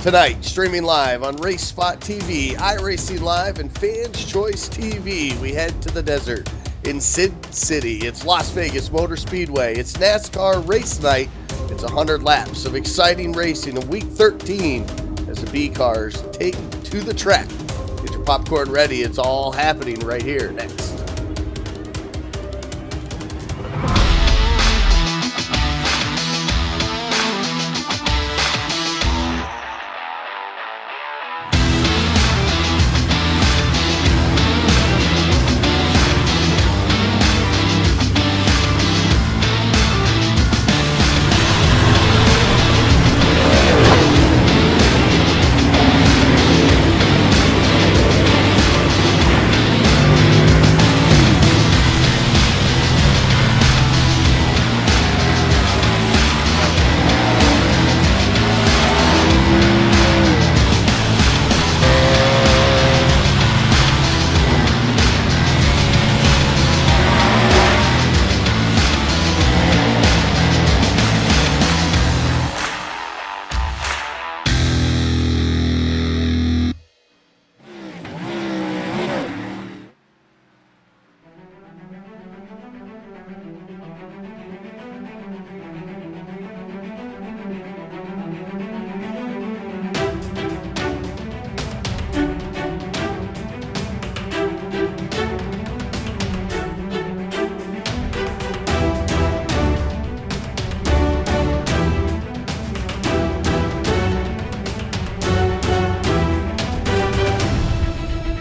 Tonight, streaming live on Race Spot TV, iRacing Live, and Fans Choice TV, we head to the desert in Sid City. It's Las Vegas Motor Speedway. It's NASCAR race night. It's 100 laps of exciting racing in week 13 as the B cars take to the track. Get your popcorn ready. It's all happening right here next.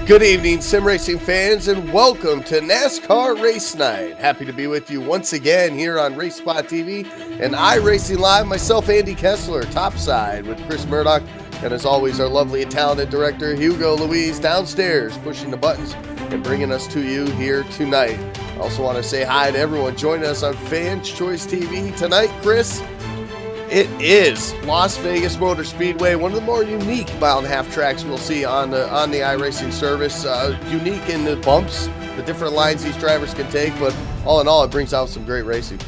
Good evening, sim racing fans, and welcome to NASCAR Race Night. Happy to be with you once again here on Race Spot TV and iRacing Live. Myself, Andy Kessler, topside with Chris Murdoch, and as always, our lovely and talented director, Hugo Louise, downstairs, pushing the buttons and bringing us to you here tonight. I also want to say hi to everyone joining us on Fans Choice TV tonight. Chris, it is Las Vegas Motor Speedway, one of the more unique mile-and-a-half tracks we'll see on the iRacing service. Unique in the bumps, the different lines these drivers can take, but all in all, it brings out some great racing.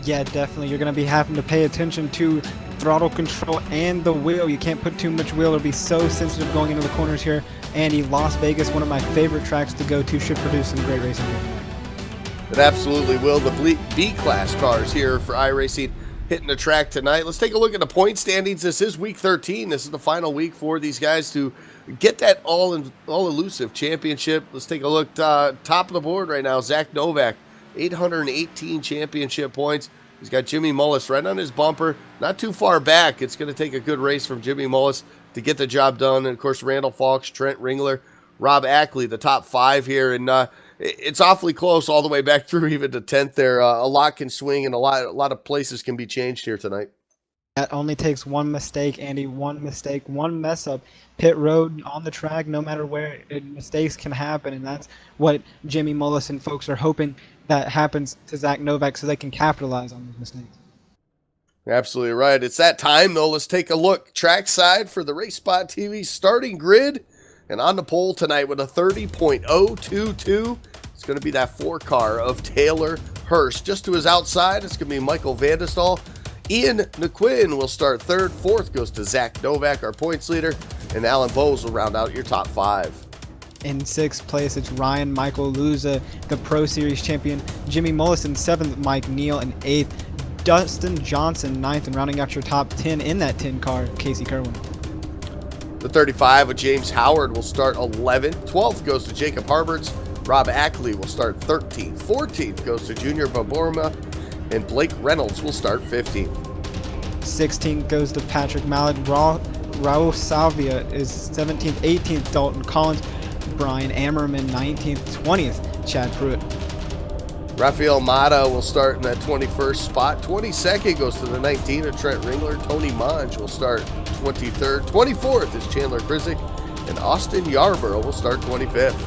Yeah, definitely. You're going to be having to pay attention to throttle control and the wheel. You can't put too much wheel. It'll be so sensitive going into the corners here. Andy, Las Vegas, one of my favorite tracks to go to, should produce some great racing here. It absolutely will. The B-class cars here for iRacing hitting the track tonight. Let's take a look at the point standings. This is week 13. This is the final week for these guys to get that all-elusive championship. Let's take a look. Top of the board right now, Zach Novak, 818 championship points. He's got Jimmy Mullis right on his bumper. Not too far back. It's going to take a good race from Jimmy Mullis to get the job done. And, of course, Randall Falks, Trent Ringler, Rob Ackley, the top five here. And it's awfully close all the way back through even to 10th there. A lot can swing and a lot of places can be changed here tonight. That only takes one mistake, Andy, one mistake, one mess up. Pit road on the track, no matter where, mistakes can happen, and that's what Jimmy Mullis and folks are hoping that happens to Zach Novak so they can capitalize on those mistakes. You're absolutely right. It's that time, though. Let's take a look trackside for the Race Spot TV starting grid. And on the pole tonight with a 30.022, it's going to be that 4-car of Taylor Hurst. Just to his outside, it's going to be Michael Vandestall. Ian McQuinn will start third. Fourth goes to Zach Novak, our points leader. And Alan Bowes will round out your top 5. In sixth place, it's Ryan Michael Luza, the Pro Series champion. Jimmy Mullis in seventh, Mike Neal in eighth. Dustin Johnson ninth, and rounding out your top 10 in that 10-car, Casey Kerwin. The 35 of James Howard will start 11th. 12th goes to Jacob Harberts. Rob Ackley will start 13th. 14th goes to Junior Baborma. And Blake Reynolds will start 15th. 16th goes to Patrick Mallett. Raul Salvia is 17th. 18th, Dalton Collins. Brian Ammerman, 19th. 20th, Chad Pruitt. Rafael Mata will start in that 21st spot. 22nd goes to the 19 of Trent Ringler. Tony Monge will start 23rd. 24th is Chandler Krizik. And Austin Yarborough will start 25th.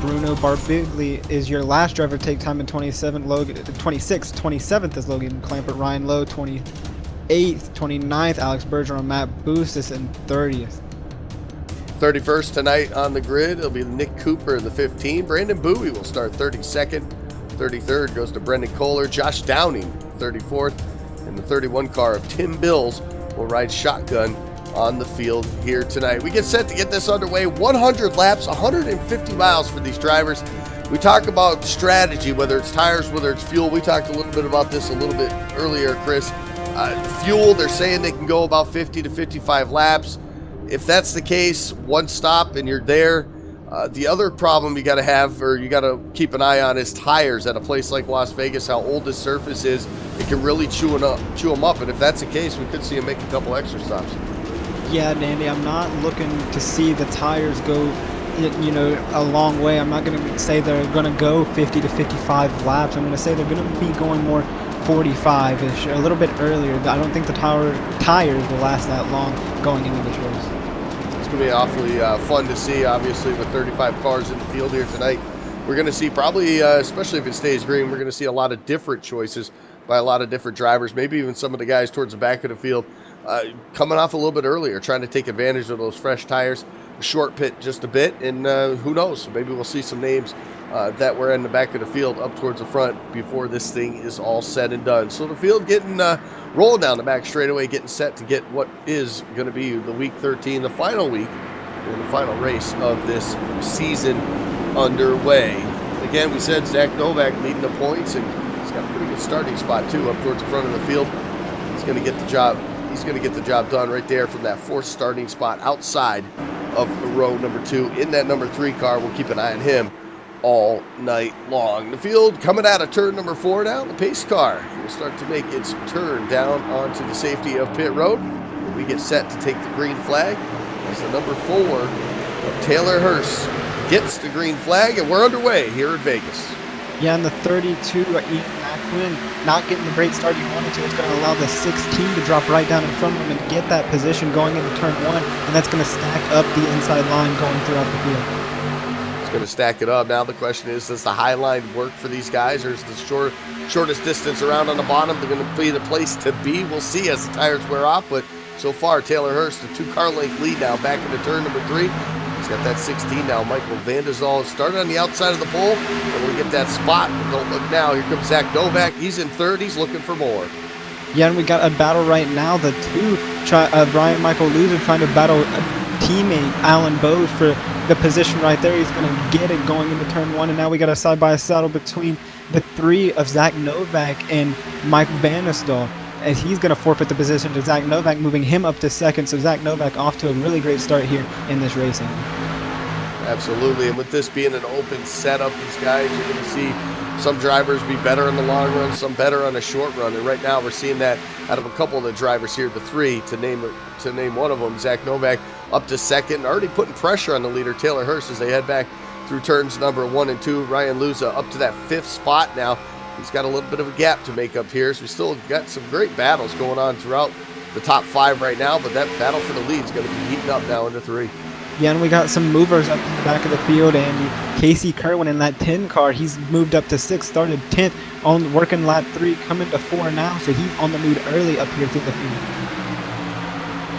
Bruno Barbigli is your last driver to take time in 26th. 27th is Logan Clampett. Ryan Lowe, 28th. 29th, Alex Bergeron. Matt Boostis in 30th. 31st tonight on the grid, it'll be Nick Cooper in the 15. Brandon Bowie will start 32nd. 33rd goes to Brendan Kohler. Josh Downing, 34th. And the 31 car of Tim Bills will ride shotgun on the field here tonight. We get set to get this underway. 100 laps, 150 miles for these drivers. We talk about strategy, whether it's tires, whether it's fuel. We talked a little bit about this a little bit earlier, Chris. Fuel, they're saying they can go about 50 to 55 laps. If that's the case, one stop and you're there. The other problem you got to have, or you got to keep an eye on, is tires at a place like Las Vegas. How old this surface is, it can really chew them up. And if that's the case, we could see them make a couple extra stops. Yeah, Dandy, I'm not looking to see the tires go, a long way. I'm not going to say they're going to go 50 to 55 laps. I'm going to say they're going to be going more 45-ish, a little bit earlier. I don't think the tires will last that long going into this race. It's going to be awfully fun to see, obviously, with 35 cars in the field here tonight. We're going to see probably, especially if it stays green, we're going to see a lot of different choices by a lot of different drivers, maybe even some of the guys towards the back of the field coming off a little bit earlier, trying to take advantage of those fresh tires, short pit just a bit, and who knows, maybe we'll see some names that were in the back of the field up towards the front before this thing is all said and done. So the field getting rolling down the back straightaway, getting set to get what is going to be the week 13, the final week, and the final race of this season underway. Again, we said Zach Novak leading the points, and he's got a pretty good starting spot too up towards the front of the field. He's going to get the job. He's going to get the job done right there from that fourth starting spot outside of row number 2 in that number 3 car. We'll keep an eye on him all night long. The field coming out of turn number 4 now. The pace car will start to make its turn down onto the safety of pit road. We get set to take the green flag as the number 4 of Taylor Hurst gets the green flag, and we're underway here at Vegas. Yeah, and the 32, Ethan Aquin, not getting the great start he wanted to. It's going to allow the 16 to drop right down in front of him and get that position going into turn 1, and that's going to stack up the inside line going throughout the field. It's going to stack it up. Now the question is, does the high line work for these guys, or is the shortest distance around on the bottom going to be the place to be? We'll see as the tires wear off, but so far, Taylor Hurst, a 2-car length lead now back into turn number 3. He's got that 16 now. Michael Van Der Zalm started on the outside of the pole. And we get that spot. But don't look now. Here comes Zach Novak. He's in third. He's looking for more. Yeah, and we got a battle right now. The two, Brian Michael Loser trying to battle teammate Alan Bowes for the position right there. He's going to get it going into turn 1. And now we got a side-by-side between the 3 of Zach Novak and Mike Van Der Zalm, as he's going to forfeit the position to Zach Novak, moving him up to second. So Zach Novak off to a really great start here in this racing. Absolutely, and with this being an open setup, these guys, you're going to see some drivers be better in the long run, some better on a short run. And right now we're seeing that out of a couple of the drivers here, the 3, to name one of them, Zach Novak up to second, already putting pressure on the leader, Taylor Hurst, as they head back through turns number 1 and 2. Ryan Luza up to that 5th spot now. He's got a little bit of a gap to make up here, so we still got some great battles going on throughout the top 5 right now, but that battle for the lead is going to be heating up now into 3. Yeah, and we got some movers up in the back of the field, and Casey Kerwin in that 10 car, he's moved up to 6th, started 10th on working lap 3, coming to 4 now, so he's on the lead early up here through the field.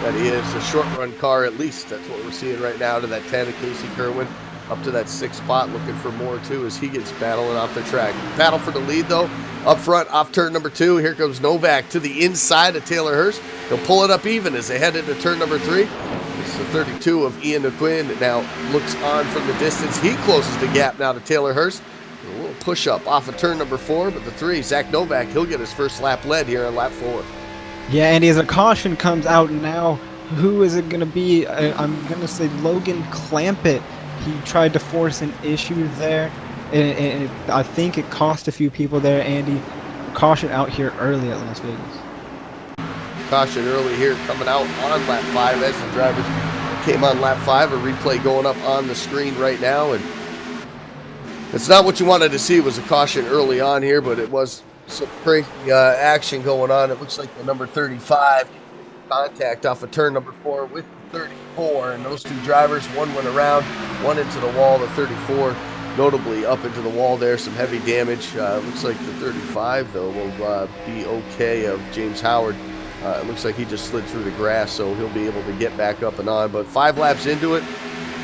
That he is a short run car, at least. That's what we're seeing right now, to that 10 of Casey Kerwin. Up to that 6th spot, looking for more too as he gets battling off the track. Battle for the lead though, up front off turn number 2. Here comes Novak to the inside of Taylor Hurst. He'll pull it up even as they head into turn number 3. This is the 32 of Ian O'Quinn that now looks on from the distance. He closes the gap now to Taylor Hurst. A little push up off of turn number 4, but the 3, Zach Novak, he'll get his first lap led here on lap 4. Yeah, and as a caution comes out now, who is it going to be? I'm going to say Logan Clampett. He tried to force an issue there, and I think it cost a few people there, Andy. Caution out here early at Las Vegas. Caution early here coming out on lap 5 as the drivers came on lap 5. A replay going up on the screen right now, and it's not what you wanted to see. It was a caution early on here, but it was some crazy action going on. It looks like the number 35 contact off of turn number 4 with 34, and those 2 drivers, one went around, one into the wall. The 34 notably up into the wall there, some heavy damage. Looks like the 35 though will be okay of James Howard. It looks like he just slid through the grass, so he'll be able to get back up and on. But 5 laps into it,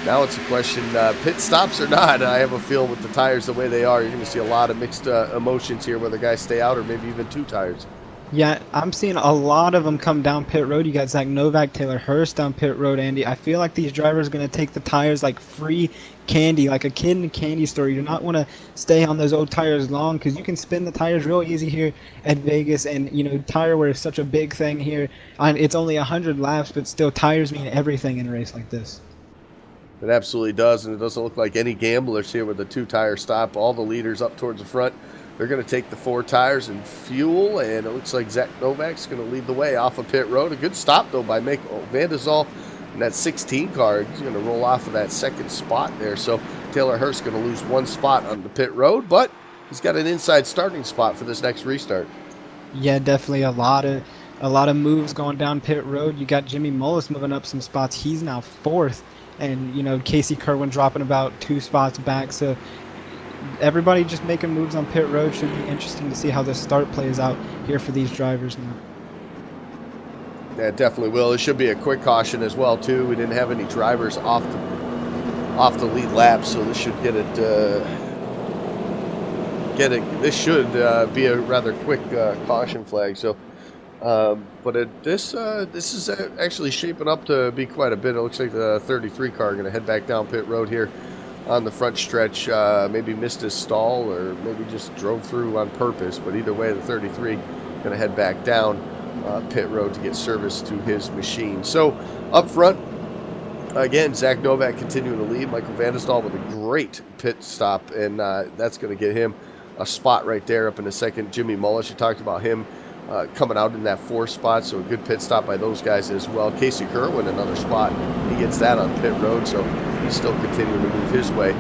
now it's a question, pit stops or not. I have a feel with the tires the way they are, you're going to see a lot of mixed emotions here, whether guys stay out or maybe even 2 tires. Yeah, I'm seeing a lot of them come down pit road. You got Zach Novak, Taylor Hurst down pit road, Andy. I feel like these drivers are going to take the tires like free candy, like a kid in a candy store. You do not want to stay on those old tires long because you can spin the tires real easy here at Vegas. And, tire wear is such a big thing here. And it's only 100 laps, but still, tires mean everything in a race like this. It absolutely does, and it doesn't look like any gamblers here with the 2-tire stop. All the leaders up towards the front. They're going to take the 4 tires and fuel, and it looks like Zach Novak's going to lead the way off of pit road. A good stop, though, by Van der Zol in that 16 car. He's going to roll off of that second spot there. So Taylor Hurst going to lose 1 spot on the pit road, but he's got an inside starting spot for this next restart. Yeah, definitely a lot of moves going down pit road. You got Jimmy Mullis moving up some spots. He's now 4th, and Casey Kerwin dropping about 2 spots back. So everybody just making moves on pit road. Should be interesting to see how this start plays out here for these drivers now. Yeah, it definitely will. It should be a quick caution as well, too. We didn't have any drivers off the lead lap, so this should this should be a rather quick caution flag. So, this is actually shaping up to be quite a bit. It looks like the 33 car going to head back down pit road here on the front stretch. Maybe missed his stall or maybe just drove through on purpose. But either way, the 33 going to head back down pit road to get service to his machine. So up front, again, Zach Novak continuing to lead. Michael Van der Stal with a great pit stop, and that's going to get him a spot right there up in the second. Jimmy Mullis, you talked about him coming out in that 4th spot, so a good pit stop by those guys as well. Casey Kerwin, another spot. He gets that on pit road, so he's still continuing to move his way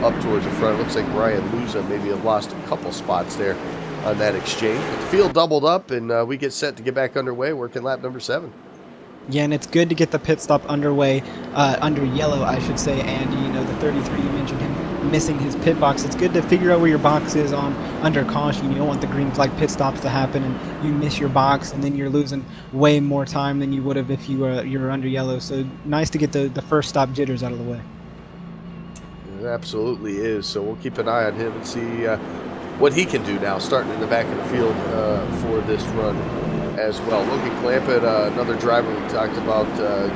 up towards the front. It looks like Ryan Luza maybe have lost a couple spots there on that exchange. But the field doubled up, and we get set to get back underway, working lap number 7. Yeah, and it's good to get the pit stop underway, under yellow, I should say, Andy. The 33, you mentioned him missing his pit box. It's good to figure out where your box is on under caution. You don't want the green flag pit stops to happen and you miss your box, and then you're losing way more time than you would have if you were under yellow. So nice to get the first stop jitters out of the way. It absolutely is. So we'll keep an eye on him and see what he can do now, starting in the back of the field for this run as well. Logan Clampett, another driver we talked about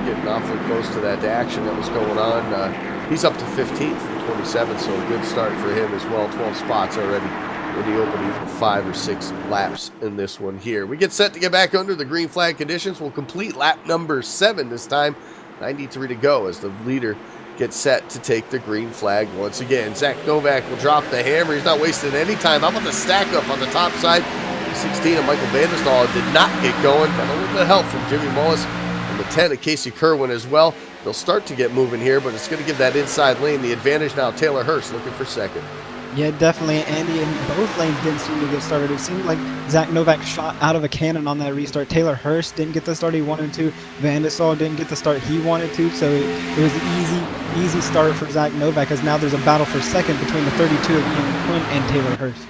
getting awfully close to that action that was going on. He's up to 15th from 27th, so a good start for him as well. 12 spots already in the opening 5 or 6 laps in this one here. We get set to get back under the green flag conditions. We'll complete lap number 7 this time. 93 to go as the leader gets set to take the green flag once again. Zach Novak will drop the hammer. He's not wasting any time. How about the stack up on the top side? 16 of Michael Van der Stal did not get going. Got a little bit of help from Jimmy Mullis and the 10 of Casey Kerwin as well. They'll start to get moving here, but it's going to give that inside lane the advantage now. Taylor Hurst looking for second. Yeah, definitely. Andy, and both lanes didn't seem to get started. It seemed like Zach Novak shot out of a cannon on that restart. Taylor Hurst didn't get the start he wanted to. Van der Stal didn't get the start he wanted to. So it was an easy start for Zach Novak, as now there's a battle for second between the 32 of Ian Quinn and Taylor Hurst.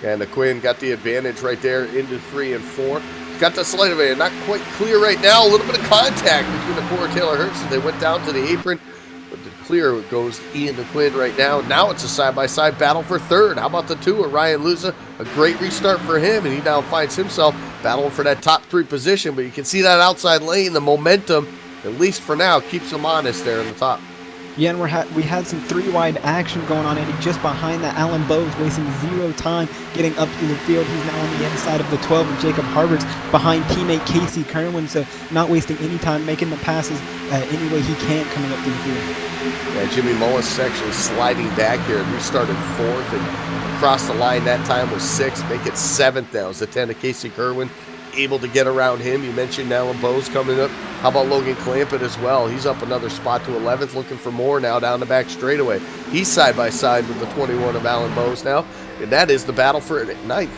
And the Quinn got the advantage right there into 3 and 4. He's got the slight advantage. Not quite clear right now. A little bit of contact between the 4 and Taylor Hurst as they went down to the apron. But the clear goes Ian the Quinn right now. Now it's a side-by-side battle for third. How about the 2 of Ryan Luza? A great restart for him, and he now finds himself battling for that top 3 position. But you can see that outside lane, the momentum, at least for now, keeps him honest there in the top. Yeah, and we had some 3-wide action going on, Andy, just behind that. Alan Bowes wasting 0 time getting up through the field. He's now on the inside of the 12 of Jacob Harberts behind teammate Casey Kerwin, so not wasting any time, making the passes any way he can coming up through the field. Yeah, Jimmy Mullis actually sliding back here and restarted 4th and across the line that time was 6th, make it 7th now. It's the 10 of Casey Kerwin. Able to get around him. You mentioned Alan Bowes coming up. How about Logan Clampett as well? He's up another spot to 11th, looking for more now down the back straightaway. He's side by side with the 21 of Alan Bowes now, and that is the battle for 9th.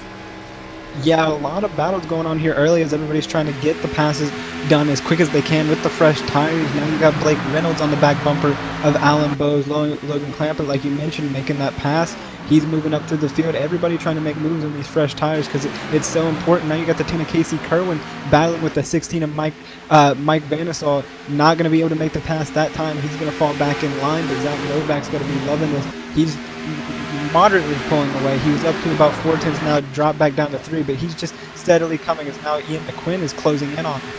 Yeah, a lot of battles going on here early as everybody's trying to get the passes done as quick as they can with the fresh tires. Now you got Blake Reynolds on the back bumper of Alan Bowes. Logan Clampett, like you mentioned, making that pass. He's moving up through the field. Everybody trying to make moves on these fresh tires because it's so important. Now you got the 10 of Casey Kerwin battling with the 16 of Mike Van der Stal. Not going to be able to make the pass that time. He's going to fall back in line, but Zach Novak's going to be loving this. He's moderately pulling away. He was up to about 4 tenths, now dropped back down to 3, but he's just steadily coming as now Ian McQuinn is closing in on him.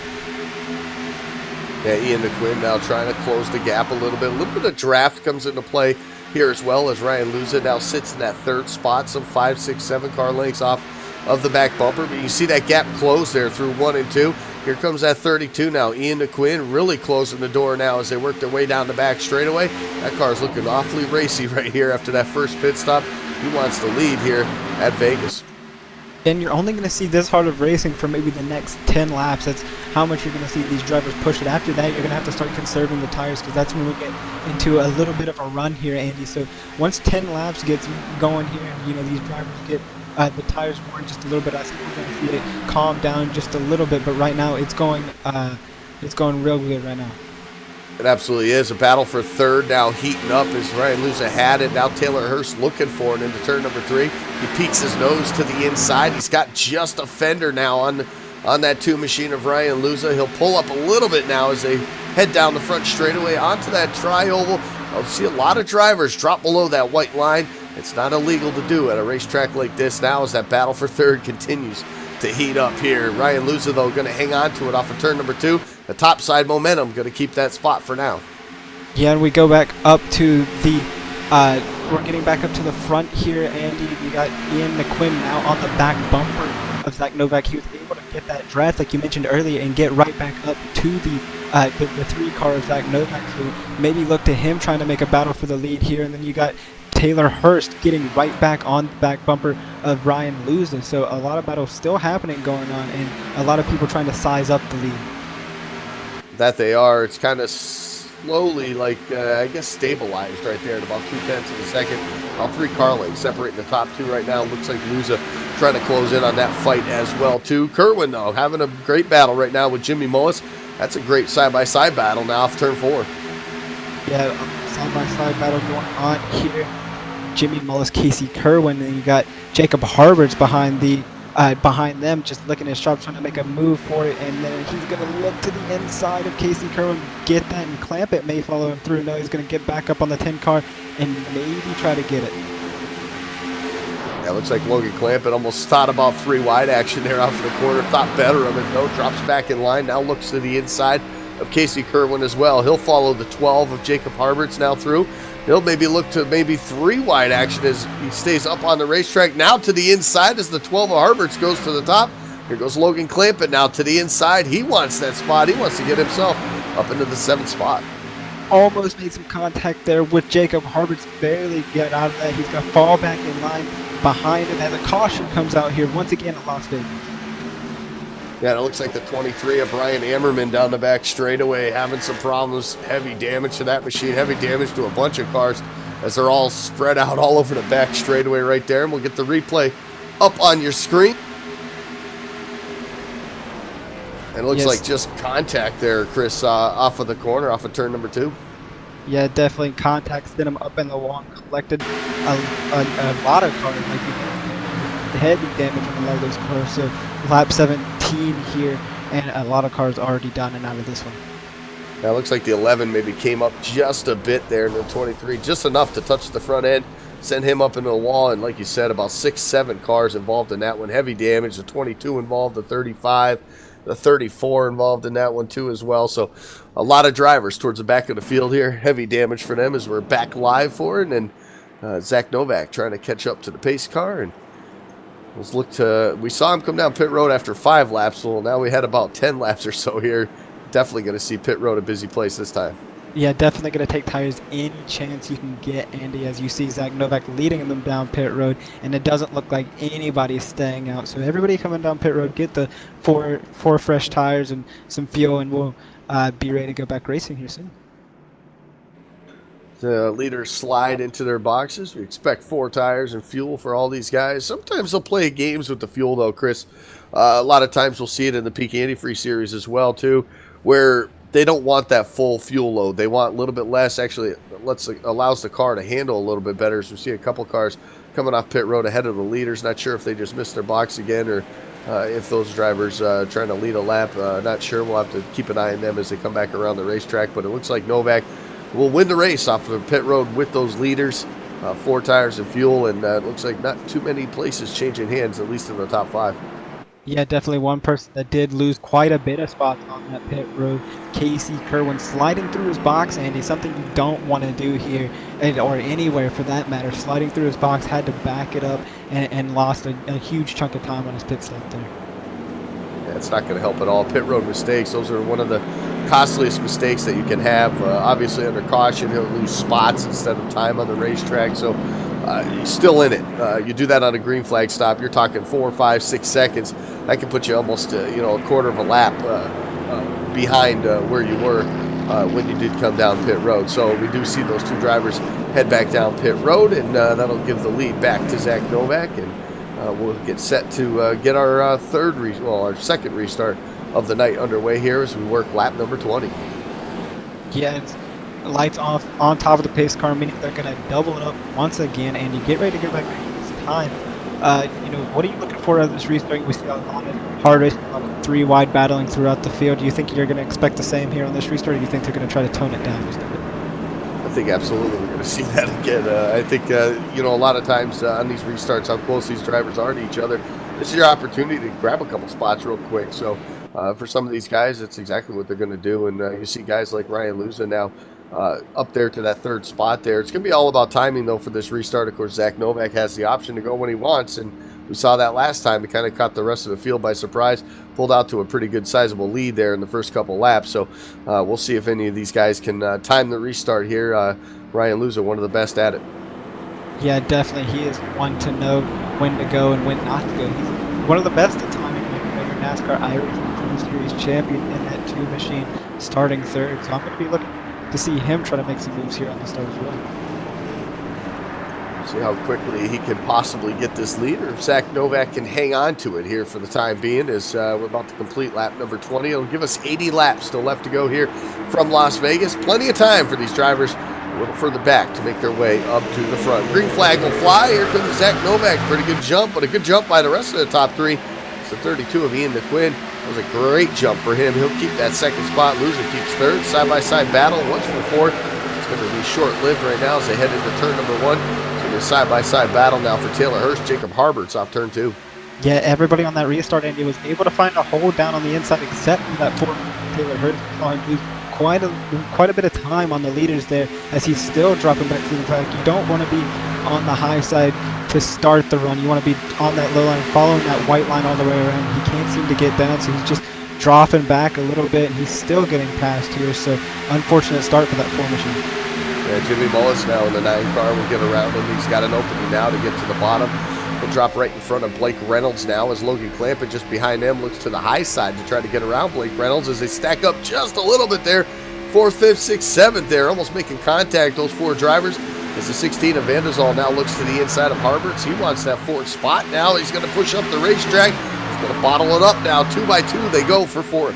Yeah, Ian McQuinn now trying to close the gap a little bit. A little bit of draft comes into play here as well, as Ryan Luza now sits in that third spot, some 5, 6, 7 car lengths off of the back bumper. But you see that gap close there through 1 and 2. Here comes that 32 now. Ian McQuinn really closing the door now as they work their way down the back straightaway. That car's looking awfully racy right here after that first pit stop. He wants to lead here at Vegas. And you're only going to see this hard of racing for maybe the next 10 laps. That's how much you're going to see these drivers push it. After that, you're going to have to start conserving the tires, because that's when we get into a little bit of a run here, Andy. So once 10 laps gets going here, and these drivers get the tires worn just a little bit, I think we're going to see it calm down just a little bit. But right now, it's going real good right now. It absolutely is. A battle for third now heating up as Ryan Luza had it. Now Taylor Hurst looking for it into turn number 3. He peeks his nose to the inside. He's got just a fender now on that 2 machine of Ryan Luza. He'll pull up a little bit now as they head down the front straightaway onto that tri-oval. I'll see a lot of drivers drop below that white line. It's not illegal to do at a racetrack like this now as that battle for third continues to heat up here. Ryan Luza, though, going to hang on to it off of turn number 2. The top side momentum going to keep that spot for now. Yeah, and we go back up to the we're getting back up to the front here, Andy. You got Ian McQuinn now on the back bumper of Zach Novak. He was able to get that draft, like you mentioned earlier, and get right back up to the 3 car of Zach Novak. So maybe look to him trying to make a battle for the lead here. And then you got Taylor Hurst getting right back on the back bumper of Ryan Luza. So a lot of battles still happening going on, and a lot of people trying to size up the lead. That they are. It's kind of slowly, I guess, stabilized right there at about 2/10 of a second. All 3 car lengths separating the top 2 right now. Looks like Luza trying to close in on that fight as well, too. Kerwin, though, having a great battle right now with Jimmy Mullis. That's a great side-by-side battle now off turn 4. Yeah, side-by-side battle going on here. Jimmy Mullis, Casey Kerwin, and you got Jacob Harberts behind them, just looking at sharp, trying to make a move for it, and then he's going to look to the inside of Casey Kerwin, get that, and Clamp it may follow him through. No, he's going to get back up on the 10 car and maybe try to get it. Yeah, looks like Logan Clampett almost thought about 3 wide action there off of the corner, thought better of it, though, drops back in line, now looks to the inside of Casey Kerwin as well. He'll follow the 12 of Jacob Harberts now through. He'll maybe look to 3 wide action as he stays up on the racetrack. Now to the inside as the 12 of Harberts goes to the top. Here goes Logan Clampett now to the inside. He wants that spot. He wants to get himself up into the 7th spot. Almost made some contact there with Jacob Harberts. Barely get out of that. He's going to fall back in line behind him as a caution comes out here once again at Las Vegas. Yeah, it looks like the 23 of Brian Ammerman down the back straightaway having some problems. Heavy damage to that machine, heavy damage to a bunch of cars as they're all spread out all over the back straightaway right there. And we'll get the replay up on your screen. And it looks like just contact there, Chris, off of the corner, off of turn number 2. Yeah, definitely contact, sent him up in the wall, collected a lot of cars, like heavy damage on a lot of those cars. So lap 17 here, and a lot of cars already done and out of this one. Now it looks like the 11 maybe came up just a bit there in the 23, just enough to touch the front end, send him up into the wall, and like you said, about 6-7 cars involved in that one. Heavy damage, the 22 involved, the 35, the 34 involved in that one too as well. So a lot of drivers towards the back of the field here. Heavy damage for them as we're back live for it, and Zach Novak trying to catch up to the pace car. And let's look to, we saw him come down pit road after 5 laps. Well, now we had about 10 laps or so here. Definitely going to see pit road a busy place this time. Yeah, definitely going to take tires any chance you can get, Andy, as you see Zach Novak leading them down pit road, and it doesn't look like anybody's staying out. So everybody coming down pit road, get the four fresh tires and some fuel, and we'll be ready to go back racing here soon. The leaders slide into their boxes. We expect 4 tires and fuel for all these guys. Sometimes they'll play games with the fuel, though, Chris. A lot of times we'll see it in the Peak Antifreeze series as well, too, where they don't want that full fuel load. They want a little bit less. Actually, it allows the car to handle a little bit better. So we see a couple cars coming off pit road ahead of the leaders. Not sure if they just missed their box again or if those drivers trying to lead a lap. Not sure. We'll have to keep an eye on them as they come back around the racetrack. But it looks like Novak will win the race off of pit road with those leaders. 4 tires and fuel, and it looks like not too many places changing hands, at least in the top 5. Yeah, definitely one person that did lose quite a bit of spots on that pit road. Casey Kerwin sliding through his box, Andy, something you don't want to do here, or anywhere for that matter. Sliding through his box, had to back it up, and lost a huge chunk of time on his pit stop there. Yeah, it's not going to help at all. Pit road mistakes, those are one of the costliest mistakes that you can have. Obviously, under caution, he'll lose spots instead of time on the racetrack, so he's still in it. You do that on a green flag stop, you're talking 4, 5, 6 seconds. That can put you almost a quarter of a lap behind where you were when you did come down pit road. So we do see those 2 drivers head back down pit road, and that'll give the lead back to Zach Novak, and we'll get set to get our our second restart of the night underway here as we work lap number 20. Yeah, it's lights off on top of the pace car, meaning they're going to double it up once again, and you get ready to get back to this time. What are you looking for out of this restart? We see a lot of hard racing, a lot of 3 wide battling throughout the field. Do you think you're going to expect the same here on this restart, or do you think they're going to try to tone it down just a bit? I think absolutely we're going to see that again. I think, a lot of times on these restarts, how close these drivers are to each other, this is your opportunity to grab a couple spots real quick. So for some of these guys, that's exactly what they're going to do. And you see guys like Ryan Luza now up there to that 3rd spot there. It's going to be all about timing, though, for this restart. Of course, Zach Novak has the option to go when he wants, and we saw that last time. He kind of caught the rest of the field by surprise, pulled out to a pretty good sizable lead there in the first couple laps. So we'll see if any of these guys can time the restart here. Ryan Luza, one of the best at it. Yeah, definitely. He is one to know when to go and when not to go. He's one of the best at timing. Your NASCAR iRacing Series champion in that 2 machine, starting 3rd. So I'm going to be looking to see him try to make some moves here on the start as well. See how quickly he can possibly get this lead, or if Zach Novak can hang on to it here for the time being, as we're about to complete lap number 20. It'll give us 80 laps still left to go here from Las Vegas. Plenty of time for these drivers a little further back to make their way up to the front. Green flag will fly. Here comes Zach Novak. Pretty good jump, but a good jump by the rest of the top 3. It's the 32 of Ian McQuinn. That was a great jump for him. He'll keep that 2nd spot. Loser keeps 3rd. Side-by-side battle. Once for 4th. It's going to be short-lived right now as they head into turn number 1. It's going to be a side-by-side battle now for Taylor Hurst. Jacob Harbert's off turn 2. Yeah, everybody on that restart, Andy, was able to find a hole down on the inside, except for that 4th Taylor Hurst. Saw him lose quite a bit of time on the leaders there, as he's still dropping back to the track. You don't want to be on the high side to start the run. You want to be on that low line, following that white line all the way around. He can't seem to get down, so he's just dropping back a little bit, and he's still getting past here. So unfortunate start for that 4 machine. Yeah, Jimmy Mullis now in the 9 car will get around him. He's got an opening now to get to the bottom. He'll drop right in front of Blake Reynolds now, as Logan Clampett just behind him looks to the high side to try to get around Blake Reynolds as they stack up just a little bit there. 4th, 5th, 6th, 7th there, almost making contact, those 4 drivers. As the 16 of Vandazol now looks to the inside of Harberts. He wants that 4th spot now. He's going to push up the racetrack. He's going to bottle it up now. 2 by 2, they go for 4th.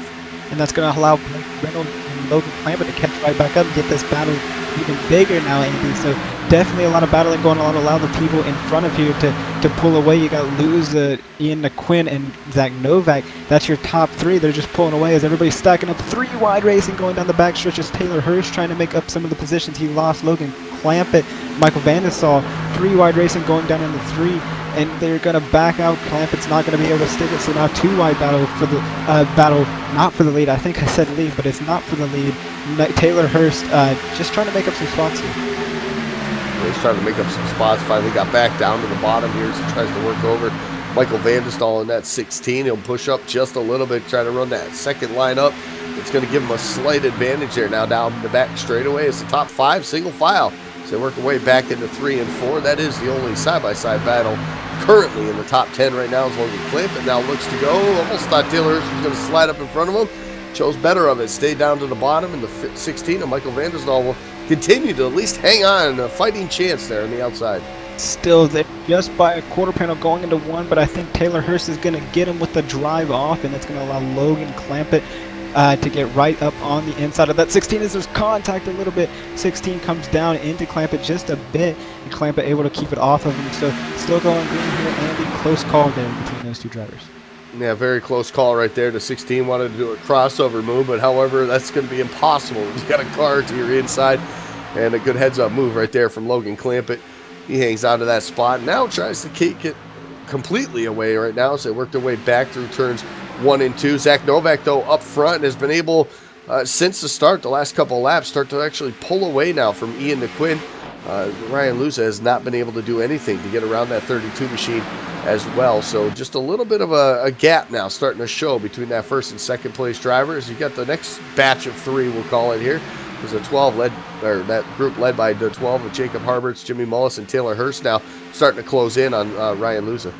And that's going to allow Blake Reynolds and Logan Clampett to catch right back up and get this battle even bigger now, Andy. So definitely a lot of battling going on. Allow the people in front of you to pull away. You got Luza, Ian McQuinn, and Zach Novak. That's your top 3. They're just pulling away as everybody's stacking up. 3 wide racing going down the back stretch as Taylor Hurst trying to make up some of the positions he lost. Logan Clampett, Michael Vandasol, 3 wide racing going down into 3, and they're going to back out. Clampett's not going to be able to stick it, so now 2 wide battle for the not for the lead. I think I said lead, but it's not for the lead. Taylor Hurst just trying to make up some spots here. He's trying to make up some spots. Finally got back down to the bottom here as he tries to work over Michael Vandestall in that 16. He'll push up just a little bit, try to run that 2nd line up. It's going to give him a slight advantage there now down the back straightaway. It's the top 5 single file. So they work their way back into 3 and 4. That is the only side-by-side battle currently in the top 10 right now is Logan Clampett. Now looks to go. Almost thought Taylor Hurst was going to slide up in front of him. Chose better of it. Stayed down to the bottom. And the 16 of Michael Vandesdal will continue to at least hang on. A fighting chance there on the outside. Still there just by a quarter panel going into 1, but I think Taylor Hurst is going to get him with the drive off, and that's going to allow Logan Clampett to get right up on the inside of that 16 as there's contact a little bit. 16 comes down into Clampett just a bit, and Clampett able to keep it off of him. So still going green here, and a close call there between those 2 drivers. Yeah, very close call right there. The 16 wanted to do a crossover move, but however, that's going to be impossible. He's got a car to your inside, and a good heads-up move right there from Logan Clampett. He hangs on to that spot. Now tries to kick it completely away right now as they work their way back through turns 1 and 2. Zach Novak, though, up front has been able, since the start, the last couple of laps, start to actually pull away now from Ian McQuinn. Ryan Luza has not been able to do anything to get around that 32 machine as well. So just a little bit of a gap now starting to show between that first and second place drivers. You got the next batch of 3, we'll call it here. There's a 12 led, or that group led by the 12 with Jacob Harberts, Jimmy Mullis, and Taylor Hurst now starting to close in on Ryan Luza.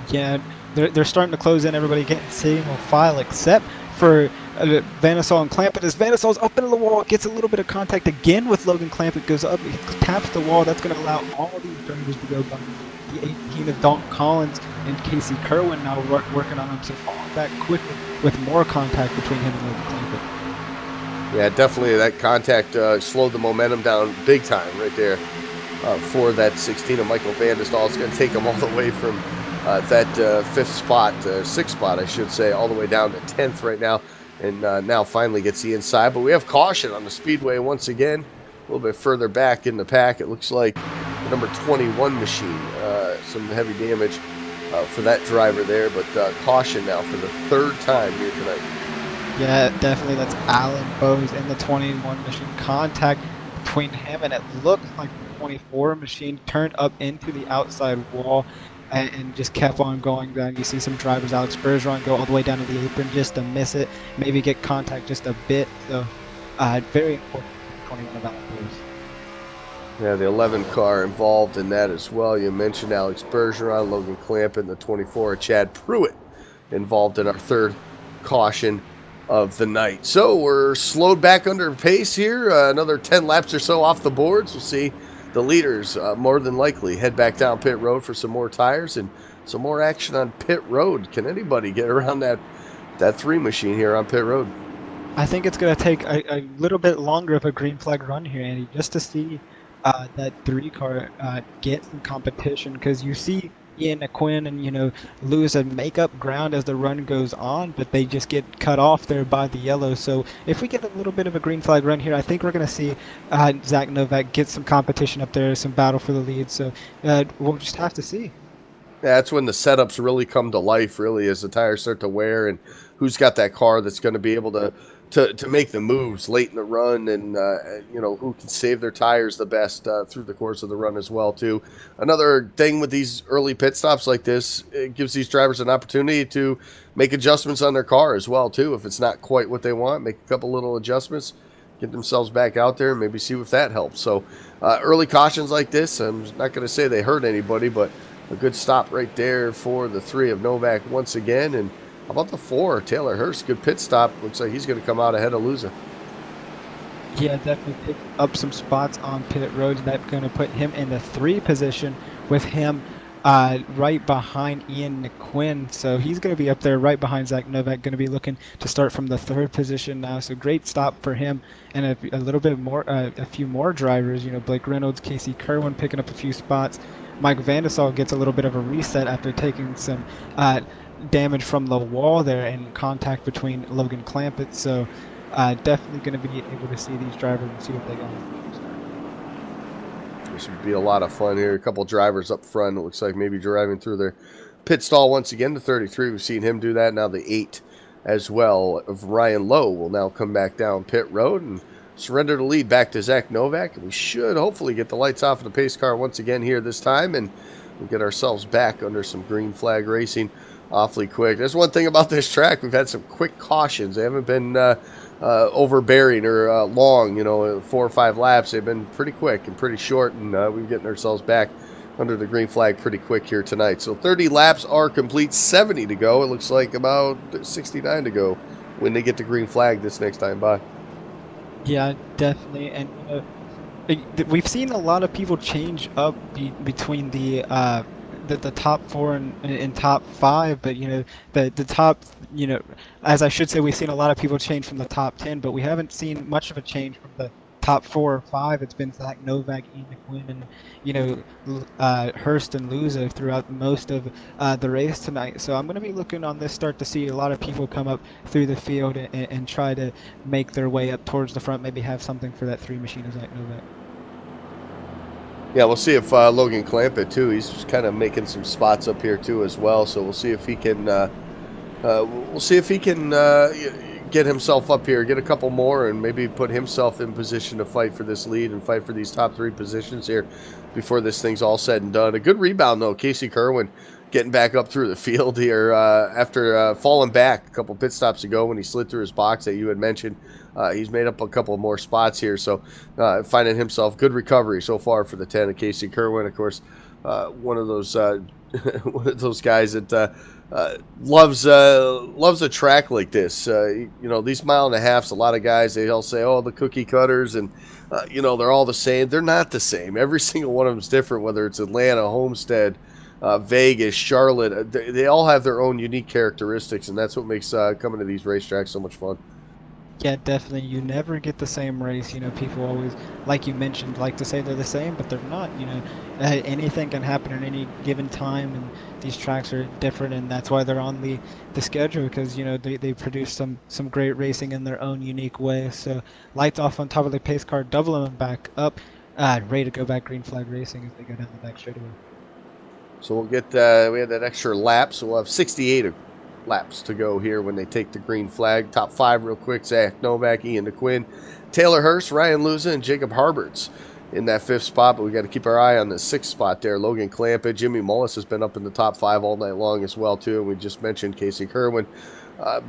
Yeah, they're starting to close in. Everybody getting single file except for Vanisol and Clampett. As Vanisol's up into the wall, gets a little bit of contact again with Logan Clampett, goes up, he taps the wall. That's going to allow all these drivers to go by. The 18 of Dalton Collins and Casey Kerwin now working on him to fall back quickly with more contact between him and Logan Clampett. Yeah, definitely that contact slowed the momentum down big time right there for that 16 of Michael Vandestol. It's going to take him all the way from that 6th spot, I should say, all the way down to 10th right now. And now finally gets the inside. But we have caution on the speedway once again. A little bit further back in the pack. It looks like the number 21 machine. Some heavy damage for that driver there. But caution now for the 3rd time here tonight. Yeah, definitely. That's Alan Bowes in the 21 machine. Contact between him and it looks like the 24 machine turned up into the outside wall and just kept on going down. You see some drivers, Alex Bergeron, go all the way down to the apron just to miss it, maybe get contact just a bit. So very important 21 of Alan Bowes. Yeah, the 11 car involved in that as well. You mentioned Alex Bergeron, Logan Clampett, and the 24, Chad Pruitt, involved in our 3rd caution of the night. So we're slowed back under pace here. Another 10 laps or so off the boards. We'll see the leaders more than likely head back down pit road for some more tires and some more action on pit road. Can anybody get around that 3 machine here on pit road? I think it's going to take a little bit longer of a green flag run here, Andy, just to see that 3 car get some competition, because you see Ian McQuinn and lose and make up ground as the run goes on, but they just get cut off there by the yellow. So if we get a little bit of a green flag run here, I think we're going to see Zach Novak get some competition up there, some battle for the lead. So we'll just have to see. That's when the setups really come to life, really, as the tires start to wear and who's got that car that's going to be able to make the moves late in the run, and who can save their tires the best through the course of the run as well too. Another thing with these early pit stops like this, it gives these drivers an opportunity to make adjustments on their car as well too. If it's not quite what they want, make a couple little adjustments, get themselves back out there, and maybe see if that helps. So early cautions like this, I'm not going to say they hurt anybody, but a good stop right there for the 3 of Novak once again. And how about the 4, Taylor Hurst? Good pit stop. Looks like he's going to come out ahead of Luza. Yeah, definitely pick up some spots on pit road. That's going to put him in the 3 position with him right behind Ian McQuinn. So he's going to be up there right behind Zach Novak, going to be looking to start from the 3rd position now. So great stop for him, and a little bit more, a few more drivers. Blake Reynolds, Casey Kerwin picking up a few spots. Mike Vandesol gets a little bit of a reset after taking some damage from the wall there and contact between Logan Clampett. So definitely going to be able to see these drivers and see what they got. This should be a lot of fun here. A couple drivers up front. It looks like maybe driving through their pit stall once again. The 33, we've seen him do that. Now the 8 as well of Ryan Lowe will now come back down pit road and surrender the lead back to Zach Novak. And we should hopefully get the lights off of the pace car once again here this time, and we'll get ourselves back under some green flag racing awfully quick. There's one thing about this track. We've had some quick cautions. They haven't been overbearing or long, 4 or 5 laps. They've been pretty quick and pretty short, and we're getting ourselves back under the green flag pretty quick here tonight. So 30 laps are complete, 70 to go. It looks like about 69 to go when they get the green flag this next time by. Yeah, definitely. And we've seen a lot of people change up between the top 4 and top 5, but the top, as I should say, we've seen a lot of people change from the top 10, but we haven't seen much of a change from the top 4 or 5. It's been Zach Novak, Ian McQuinn, and Hurst and Luza throughout most of the race tonight. So I'm going to be looking on this start to see a lot of people come up through the field and try to make their way up towards the front, maybe have something for that 3 machine of Zach Novak. Yeah, we'll see if Logan Clampett too. He's kind of making some spots up here too as well. So we'll see if he can. We'll see if he can get himself up here, get a couple more, and maybe put himself in position to fight for this lead and fight for these top 3 positions here before this thing's all said and done. A good rebound though, Casey Kerwin getting back up through the field here after falling back a couple pit stops ago when he slid through his box that you had mentioned. He's made up a couple more spots here, so finding himself good recovery so far for the 10 of Casey Kerwin. Of course, one of those one of those guys that loves a track like this. You know, these mile and a halves, a lot of guys, they'll say, oh, the cookie cutters, and you know, they're all the same. They're not the same. Every single one of them is different, whether it's Atlanta, Homestead, Vegas, Charlotte. They all have their own unique characteristics, and that's what makes coming to these racetracks so much fun. Yeah, definitely. You never get the same race. You know, people always, like you mentioned, like to say they're the same, but they're not. You know, anything can happen at any given time, and these tracks are different, and that's why they're on the schedule, because, you know, they produce some great racing in their own unique way. So, lights off on top of the pace car, doubling them back up, ready to go back green flag racing as they go down the back straightaway. So we'll get, we had that extra lap, so we'll have 68 laps to go here when they take the green flag. Top 5 real quick: Zach Novak, Ian DeQuinn, Taylor Hurst, Ryan Luza, and Jacob Harberts in that 5th spot, but we got to keep our eye on the 6th spot there. Logan Clampett, Jimmy Mullis has been up in the top 5 all night long as well too, and we just mentioned Casey Kerwin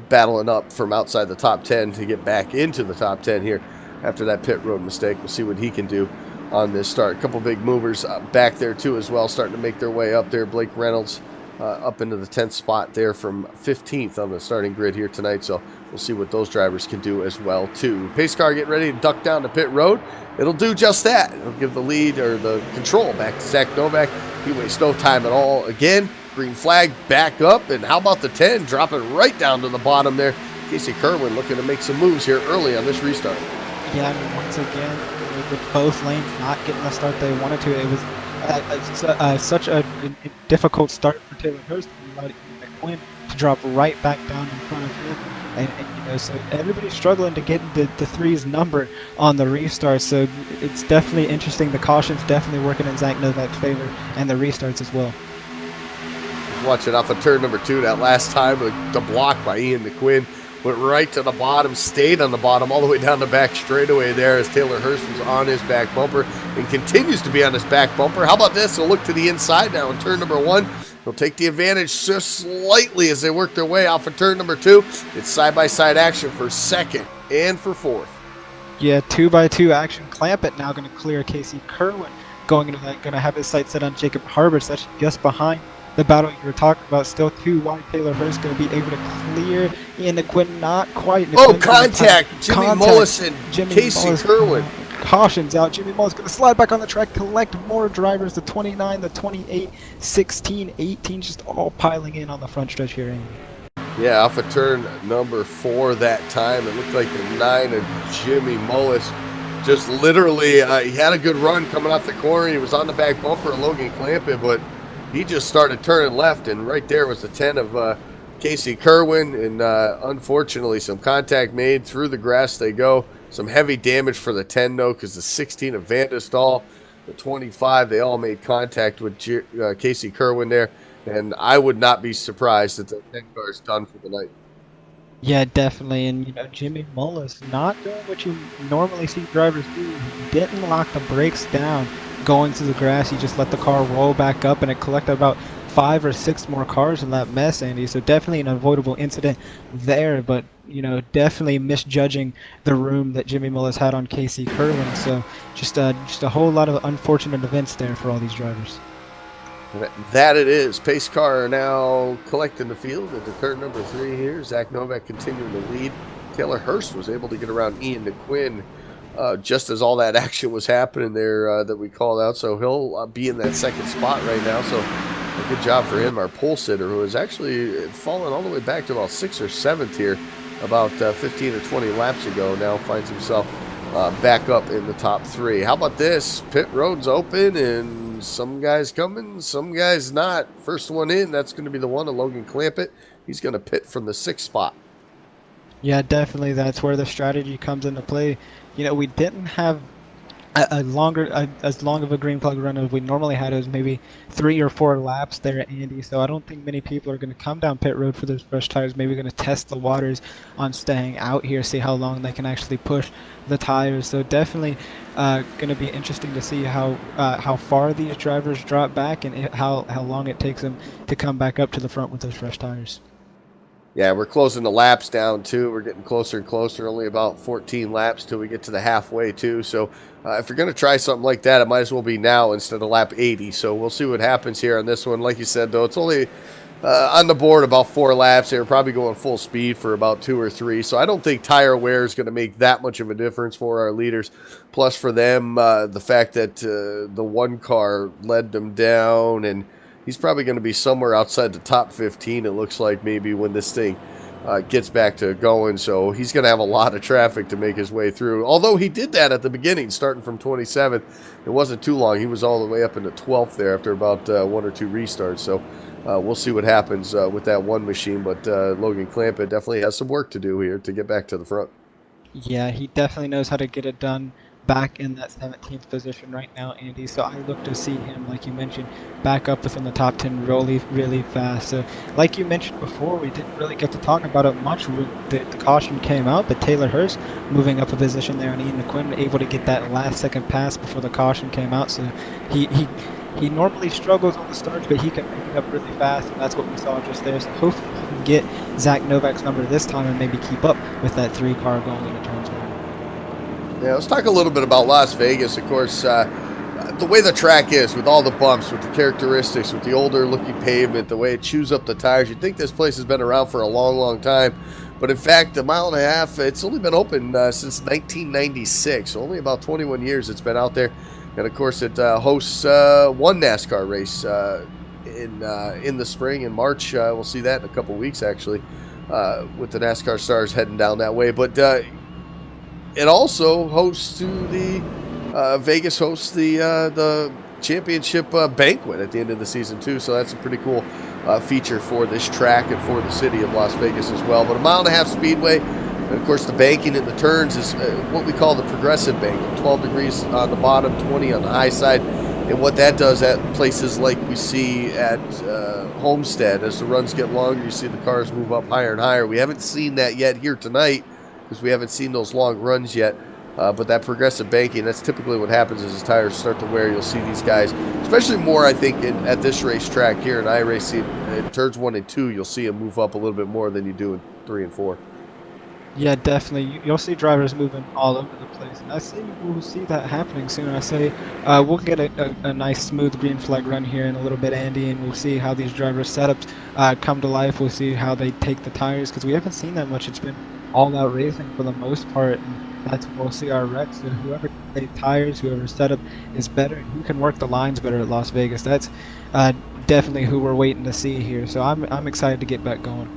battling up from outside the top 10 to get back into the top 10 here after that pit road mistake. We'll see what he can do on this start. A couple big movers back there too as well, starting to make their way up there. Blake Reynolds up into the 10th spot there from 15th on the starting grid here tonight, so we'll see what those drivers can do as well too. Pace car getting ready to duck down to pit road. It'll do just that. It'll give the lead, or the control, back to Zach Novak. He wastes no time at all. Again, green flag back up, and how about the 10 dropping right down to the bottom there? Casey Kerwin looking to make some moves here early on this restart. Yeah, I mean, once again, with both lanes not getting the start they wanted to, it was such a difficult start for Taylor Hurst, and allowed McQueen to drop right back down in front of him. And you know, so everybody's struggling to get the 3's number on the restart. So it's definitely interesting. The caution's definitely working in Zach Novak's favor, and the restarts as well. Watching off of turn number 2, that last time, the block by Ian DeQuinn went right to the bottom, stayed on the bottom all the way down the back straightaway there as Taylor Hurst was on his back bumper and continues to be on his back bumper. How about this? They'll look to the inside now in turn number 1. They'll take the advantage just slightly as they work their way off of turn number 2. It's side-by-side action for 2nd and for 4th. Yeah, 2x2 action. Clampett now going to clear Casey Kerwin. Going into that, going to have his sights set on Jacob Harberts. That's just behind the battle you were talking about. Still 2 wide. Taylor Hurst going to be able to clear Ian DeQuinn. Not quite. Contact! Jimmy Mullis and Casey Kerwin. Cautions out. Jimmy Mullis going to slide back on the track, collect more drivers. The 29, the 28, 16, 18, just all piling in on the front stretch here. Yeah, off of turn number 4 that time. It looked like the 9 of Jimmy Mullis just literally, he had a good run coming off the corner. He was on the back bumper of Logan Clampett, but he just started turning left, and right there was the 10 of Casey Kerwin, and unfortunately some contact made. Through the grass they go. Some heavy damage for the 10 though, because the 16 of Vandestall, the 25, they all made contact with Casey Kerwin there, and I would not be surprised that the 10 car is done for the night. Yeah, definitely. And, you know, Jimmy Mullis not doing what you normally see drivers do. He didn't lock the brakes down going to the grass. He just let the car roll back up, and it collected about 5 or 6 more cars in that mess, Andy. So definitely an avoidable incident there, but, you know, definitely misjudging the room that Jimmy Mullis had on Casey Kerwin. So just a whole lot of unfortunate events there for all these drivers. That it is. Pace car are now collecting the field into turn number 3 here. Zach Novak continuing to lead. Taylor Hurst was able to get around Ian DeQuinn just as all that action was happening there that we called out. So he'll be in that 2nd spot right now. So a good job for him, our pole sitter, who has actually fallen all the way back to about 6th or 7th here about 15 or 20 laps ago. Now finds himself back up in the top 3. How about this? Pit road's open, and some guys coming, some guys not. First one in, that's going to be the one of Logan Clampett. He's going to pit from the 6th spot. Yeah, definitely. That's where the strategy comes into play. You know, we didn't have as long of a green flag run as we normally had. It was maybe 3 or 4 laps there at Andy. So I don't think many people are going to come down pit road for those fresh tires. Maybe going to test the waters on staying out here, see how long they can actually push the tires. So definitely going to be interesting to see how far these drivers drop back and how long it takes them to come back up to the front with those fresh tires. Yeah, we're closing the laps down too. We're getting closer and closer. Only about 14 laps till we get to the halfway too. So if you're going to try something like that, it might as well be now instead of lap 80. So we'll see what happens here on this one. Like you said, though, it's only on the board about 4 laps. They're probably going full speed for about 2 or 3. So I don't think tire wear is going to make that much of a difference for our leaders. Plus for them, the fact that the one car led them down, and he's probably going to be somewhere outside the top 15, it looks like, maybe when this thing gets back to going. So he's going to have a lot of traffic to make his way through. Although he did that at the beginning, starting from 27th. It wasn't too long. He was all the way up into 12th there after about 1 or 2 restarts. So we'll see what happens with that one machine. But Logan Clampa definitely has some work to do here to get back to the front. Yeah, he definitely knows how to get it done back in that 17th position right now, Andy. So I look to see him, like you mentioned, back up within the top 10 really, really fast. So like you mentioned before, we didn't really get to talk about it much when the caution came out, but Taylor Hurst moving up a position there, and Ian Quinn able to get that last second pass before the caution came out. So he normally struggles on the starts, but he can pick it up really fast, and that's what we saw just there. So hopefully he can get Zach Novak's number this time and maybe keep up with that 3 car going into turns 1. Yeah, let's talk a little bit about Las Vegas. Of course, the way the track is, with all the bumps, with the characteristics, with the older-looking pavement, the way it chews up the tires, you'd think this place has been around for a long, long time. But in fact, a mile and a half, it's only been open since 1996. So only about 21 years it's been out there. And of course, it hosts one NASCAR race in the spring, in March. We'll see that in a couple weeks, actually, with the NASCAR stars heading down that way. But it also hosts to the Vegas hosts the championship banquet at the end of the season too. So that's a pretty cool feature for this track and for the city of Las Vegas as well. But a mile and a half speedway, and of course the banking in the turns is what we call the progressive banking. 12 degrees on the bottom, 20 on the high side. And what that does at places like we see at Homestead, as the runs get longer, you see the cars move up higher and higher. We haven't seen that yet here tonight, because we haven't seen those long runs yet. But that progressive banking, that's typically what happens as the tires start to wear. You'll see these guys, especially more, I think, at this racetrack here in iRacing, in turns 1 and 2, you'll see them move up a little bit more than you do in 3 and 4. Yeah, definitely. You'll see drivers moving all over the place. And I say we'll see that happening soon. I say we'll get a nice, smooth green flag run here in a little bit, Andy, and we'll see how these drivers' setups come to life. We'll see how they take the tires, because we haven't seen that much. It's been all-out racing for the most part, and that's when we'll see our wrecks. So whoever can take tires, whoever's setup is better, and who can work the lines better at Las Vegas. That's definitely who we're waiting to see here. So I'm excited to get back going.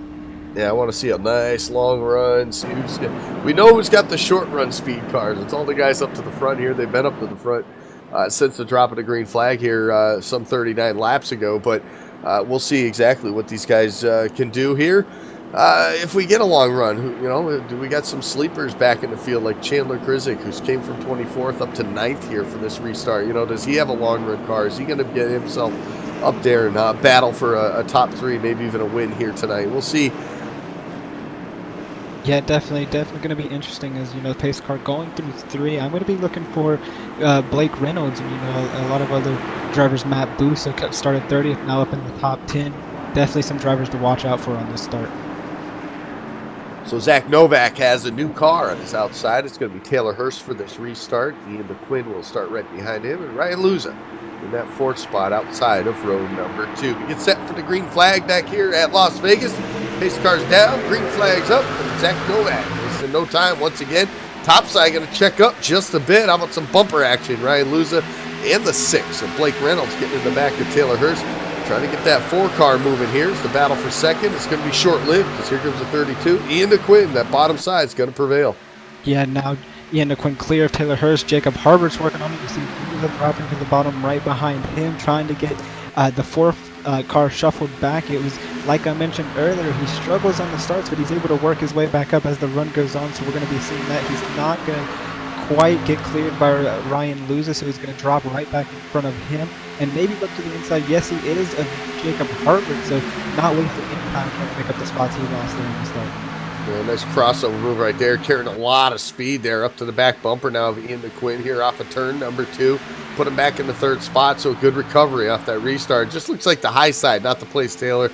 Yeah, I want to see a nice long run. See we know who's got the short run speed cars. It's all the guys up to the front here. They've been up to the front since the drop of the green flag here some 39 laps ago. But we'll see exactly what these guys can do here. If we get a long run, do we got some sleepers back in the field like Chandler Krizik, who's came from 24th up to 9th here for this restart? Does he have a long run car? Is he going to get himself up there and battle for a top 3, maybe even a win here tonight? We'll see. Yeah, definitely going to be interesting as, the pace car going through 3. I'm going to be looking for Blake Reynolds and, a lot of other drivers. Matt Busa started 30th, now up in the top 10. Definitely some drivers to watch out for on this start. So Zach Novak has a new car on his outside. It's going to be Taylor Hurst for this restart. Ian McQuinn will start right behind him, and Ryan Luza in that 4th spot outside of row number 2. We get set for the green flag back here at Las Vegas. Pace car's down, green flag's up, and Zach Novak is in no time once again. Topside going to check up just a bit. How about some bumper action? Ryan Luza in the 6th, and Blake Reynolds getting in the back of Taylor Hurst. Trying to get that 4 car moving here. It's the battle for second. It's going to be short-lived because here comes the 32. Ian McQuinn, that bottom side is going to prevail. Yeah, now Ian McQuinn clear of Taylor Hurst. Jacob Harbert's working on it. You see Luza dropping to the bottom right behind him, trying to get the 4th car shuffled back. It was, like I mentioned earlier, he struggles on the starts, but he's able to work his way back up as the run goes on, so we're going to be seeing that. He's not going to quite get cleared by Ryan Luza, so he's going to drop right back in front of him and maybe look to the inside. Yes, he is of Jacob Harvard, so not wasting any time trying to pick up the spots he lost there in the start. Yeah, nice crossover move right there, carrying a lot of speed there up to the back bumper now of Ian McQuinn here off of turn number 2. Put him back in the 3rd spot, so good recovery off that restart. Just looks like the high side, not the place Taylor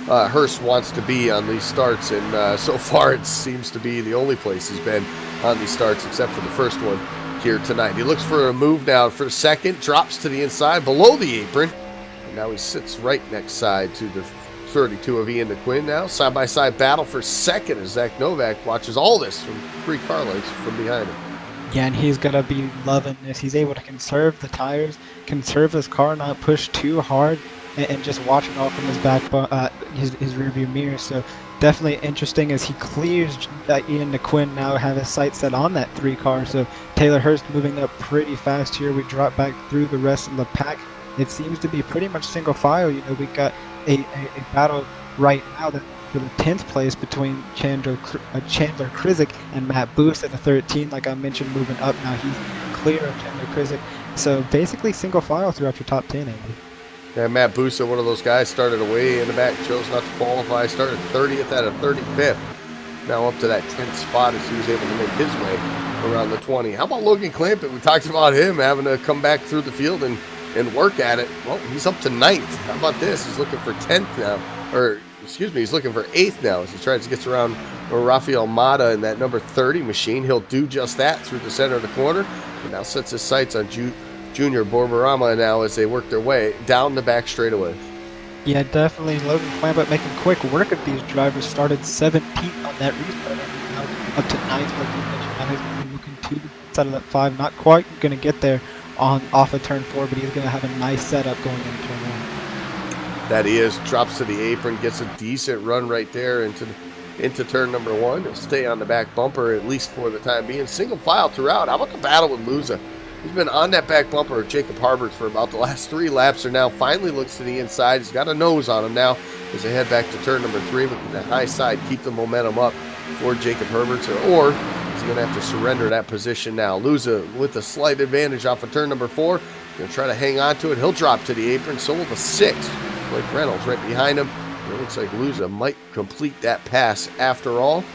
Hurst wants to be on these starts, and so far it seems to be the only place he's been on these starts except for the first one here tonight. He looks for a move now for the second, drops to the inside below the apron, and now he sits right next side to the 32 of Ian McQuinn now. Side-by-side battle for second as Zach Novak watches all this from 3 car lengths from behind him. Yeah, and he's going to be loving this. He's able to conserve the tires, conserve his car, not push too hard, and just watch it all from his back, his rearview mirror. So definitely interesting as he clears Ian McQuinn now have his sights set on that 3 car. So Taylor Hurst moving up pretty fast here. We drop back through the rest of the pack. It seems to be pretty much single file. You know, we got a battle right now that for the 10th place between Chandler Krizik and Matt Booth at the 13. Like I mentioned, moving up now, he's clear of Chandler Krizik. So basically single file throughout your top 10, Andy. Yeah, Matt Booth, one of those guys, started away in the back, chose not to qualify, started 30th out of 35th. Now up to that 10th spot as he was able to make his way around the 20. How about Logan Clampett? We talked about him having to come back through the field and work at it. Well, he's up to 9th. How about this? He's looking for 10th now. Or, excuse me, he's looking for 8th now as he tries to get around Rafael Mata in that number 30 machine. He'll do just that through the center of the corner. And now sets his sights on Junior Borborama now as they work their way down the back straightaway. Yeah, definitely. Logan Clampett making quick work of these drivers. Started 17th on that restart. Now up to 9th, like you mentioned. Now he's going to be looking to the side of that 5. Not quite going to get there off of turn 4, but he's going to have a nice setup going into turn 1. That he is. Drops to the apron, gets a decent run right there into turn number 1. He'll stay on the back bumper at least for the time being. Single file throughout. How about the battle with Luza? He's been on that back bumper of Jacob Harbert for about the last 3 laps, or now finally looks to the inside. He's got a nose on him now as they head back to turn number 3, looking at the high side, keep the momentum up for Jacob Harbert, or he's going to have to surrender that position now. Luza with a slight advantage off of turn number 4. Going to try to hang on to it. He'll drop to the apron. So will the 6th. Blake Reynolds right behind him. It looks like Luza might complete that pass after all.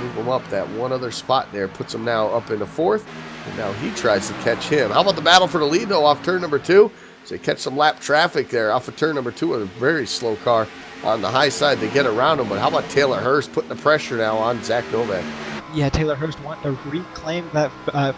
Move him up that one other spot there. Puts him now up into 4th. And now he tries to catch him. How about the battle for the lead, though, off turn number 2? So they catch some lap traffic there off of turn number 2 with a very slow car on the high side to get around him. But how about Taylor Hurst putting the pressure now on Zach Novak? Yeah, Taylor Hurst wanting to reclaim that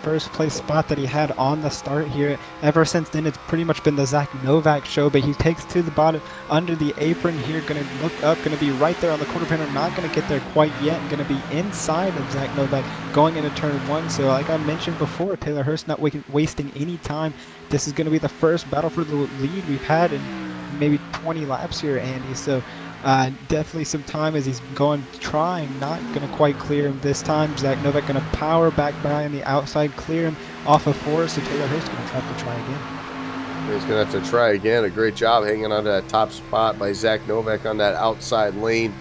first place spot that he had on the start here. Ever since then, it's pretty much been the Zach Novak show, but he takes to the bottom under the apron here, going to look up, going to be right there on the quarter panel, not going to get there quite yet, going to be inside of Zach Novak going into turn 1. So like I mentioned before, Taylor Hurst not wasting any time. This is going to be the first battle for the lead we've had in maybe 20 laps here, Andy. So definitely some time as he's trying, not going to quite clear him this time. Zach Novak going to power back by on the outside, clear him off of 4, so Taylor Hurst going to have to try again. He's going to have to try again. A great job hanging on to that top spot by Zach Novak on that outside lane.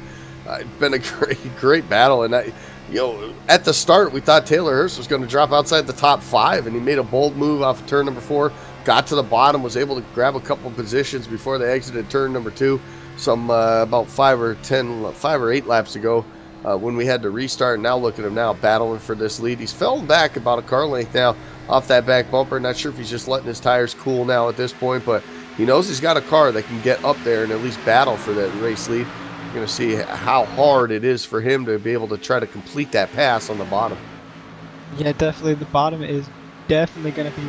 It's been a great battle, and at the start we thought Taylor Hurst was going to drop outside the top 5, and he made a bold move off of turn number 4, got to the bottom, was able to grab a couple positions before they exited turn number 2. Some about 5 or 8 laps ago when we had to restart. Now look at him now battling for this lead. He's fallen back about a car length now off that back bumper. Not sure if he's just letting his tires cool now at this point, but he knows he's got a car that can get up there and at least battle for that race lead. You're going to see how hard it is for him to be able to try to complete that pass on the bottom. Yeah, definitely. The bottom is definitely going to be